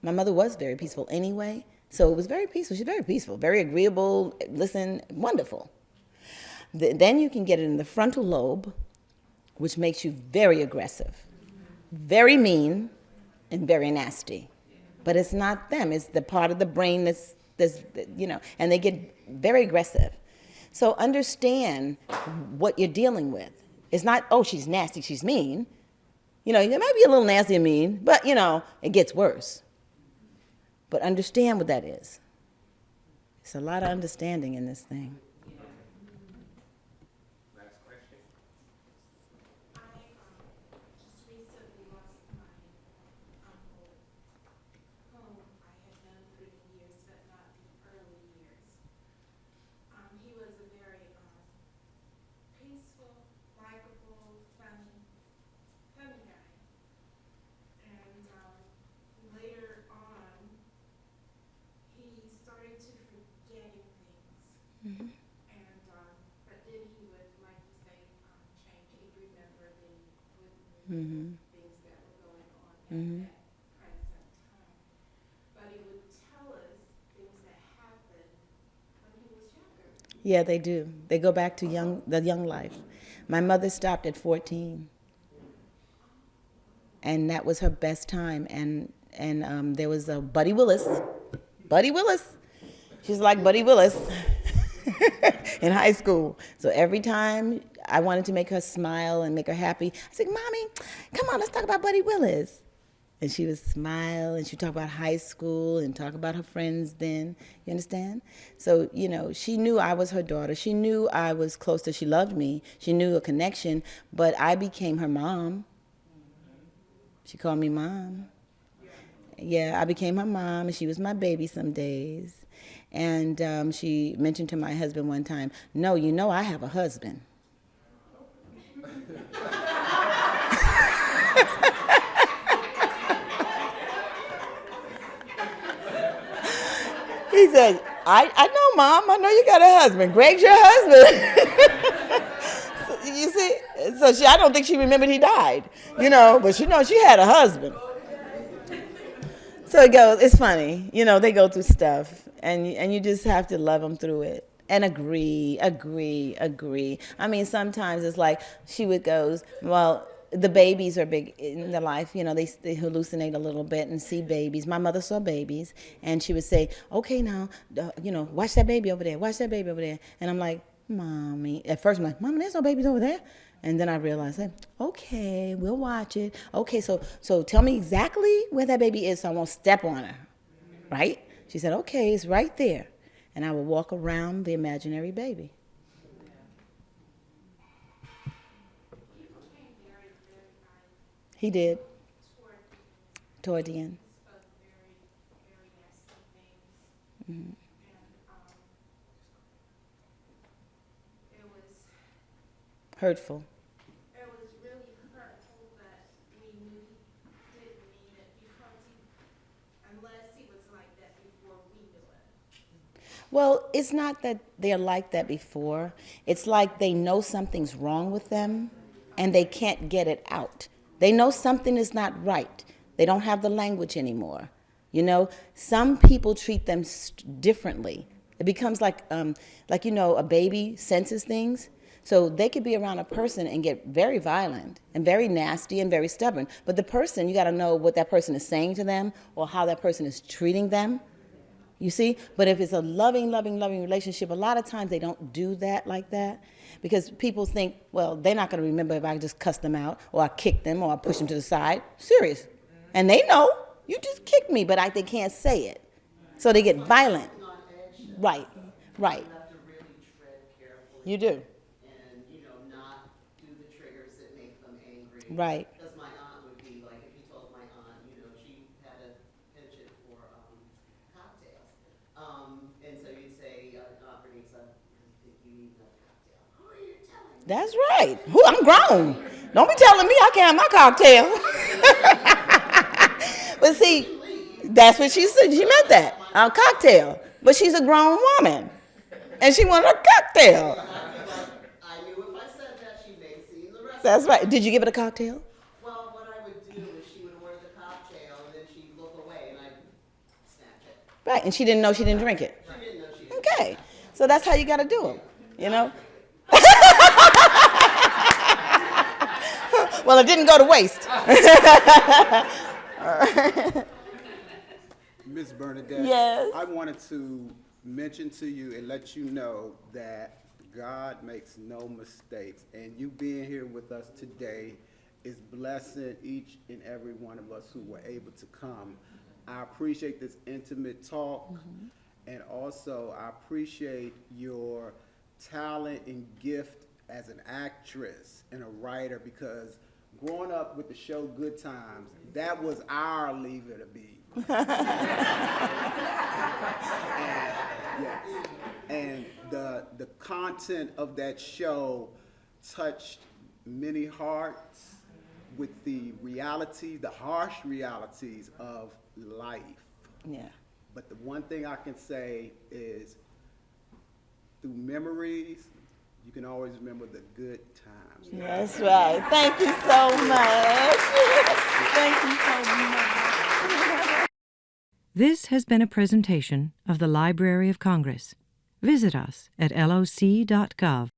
My mother was very peaceful anyway, So it was very peaceful. She's very peaceful, very agreeable, listen, wonderful. Then you can get it in the frontal lobe, which makes you very aggressive, very mean, and very nasty. But it's not them. It's the part of the brain that's and they get very aggressive. So understand what you're dealing with. It's not, oh, she's nasty, she's mean. You might be a little nasty and mean, but, it gets worse. But understand what that is. There's a lot of understanding in this thing. Last question. I just recently lost my uncle, whom I had known through the years, but not the early years. He was a very peaceful, likable, funny guy. And later on, he started to forgetting things. And but then he would, like you say, change. He'd remember, then he wouldn't remember things that were going on at that present time. But he would tell us things that happened when he was younger. Yeah, they do. They go back to the young life. My mother stopped at 14. And that was her best time. And there was a Buddy Willis. Buddy Willis. She's like Buddy Willis in high school. So every time I wanted to make her smile and make her happy, I said, Mommy, come on, let's talk about Buddy Willis. And she would smile, and she'd talk about high school and talk about her friends then. You understand? So, she knew I was her daughter. She knew I was close to, she loved me. She knew a connection, but I became her mom. She called me Mom. Yeah, I became her mom, and she was my baby some days. And she mentioned to my husband one time, no, I have a husband. He said, I know, Mom. I know you got a husband. Greg's your husband. So, you see? So I don't think she remembered he died, but she had a husband. So it goes, it's funny. They go through stuff, and you just have to love them through it. And agree. I mean, sometimes it's like she would goes, well, the babies are big in their life. They hallucinate a little bit and see babies. My mother saw babies, and she would say, okay, now, watch that baby over there. Watch that baby over there. And I'm like, Mommy. At first, I'm like, Mama, there's no babies over there. And then I realized, okay, we'll watch it. Okay, so tell me exactly where that baby is so I won't step on her, right? She said, okay, it's right there. And I would walk around the imaginary baby. He became very, very nice He did, toward toward the end. spoke very, very nasty things. And it was Hurtful. really hurtful, but we knew he didn't mean it because unless he was like that before we knew it. Well, it's not that they're like that before. It's like they know something's wrong with them, and they can't get it out. They know something is not right. They don't have the language anymore. Some people treat them differently. It becomes like a baby senses things. So they could be around a person and get very violent and very nasty and very stubborn. But the person, you got to know what that person is saying to them or how that person is treating them. You see? But if it's a loving relationship, a lot of times they don't do that like that because people think, well, they're not going to remember if I just cuss them out or I kick them or I push them to the side. Serious. And they know, you just kicked me, but they can't say it. So they get violent. On edge, Right. you have to really tread carefully. You do. And, not do the triggers that make them angry. Right. Because my aunt would be like, if you told my aunt, she had a penchant for cocktails. And so you'd say, Aunt Bernice, I think you need another cocktail. Who are you telling? That's right. I'm grown. Don't be telling me I can't have my cocktail. But see, that's what she said. She meant that. A cocktail. But she's a grown woman. And she wanted a cocktail. I knew if I said that, she may see the rest. That's right. Did you give it a cocktail? Well, what I would do is she would order the cocktail, and then she'd look away, and I'd snatch it. Right, and she didn't know she didn't drink it. She didn't know she did. Okay, so that's how you got to do them, you know? Well, it didn't go to waste. Ms. Bernadette, Yes. I wanted to mention to you and let you know that God makes no mistakes, and you being here with us today is blessing each and every one of us who were able to come. I appreciate this intimate talk, and also I appreciate your talent and gift as an actress and a writer, because growing up with the show Good Times, that was our Leave It a Beat. And the content of that show touched many hearts with the reality, the harsh realities of life. Yeah. But the one thing I can say is, through memories, you can always remember the good times. That's right. Thank you so much. Thank you so much. This has been a presentation of the Library of Congress. Visit us at loc.gov.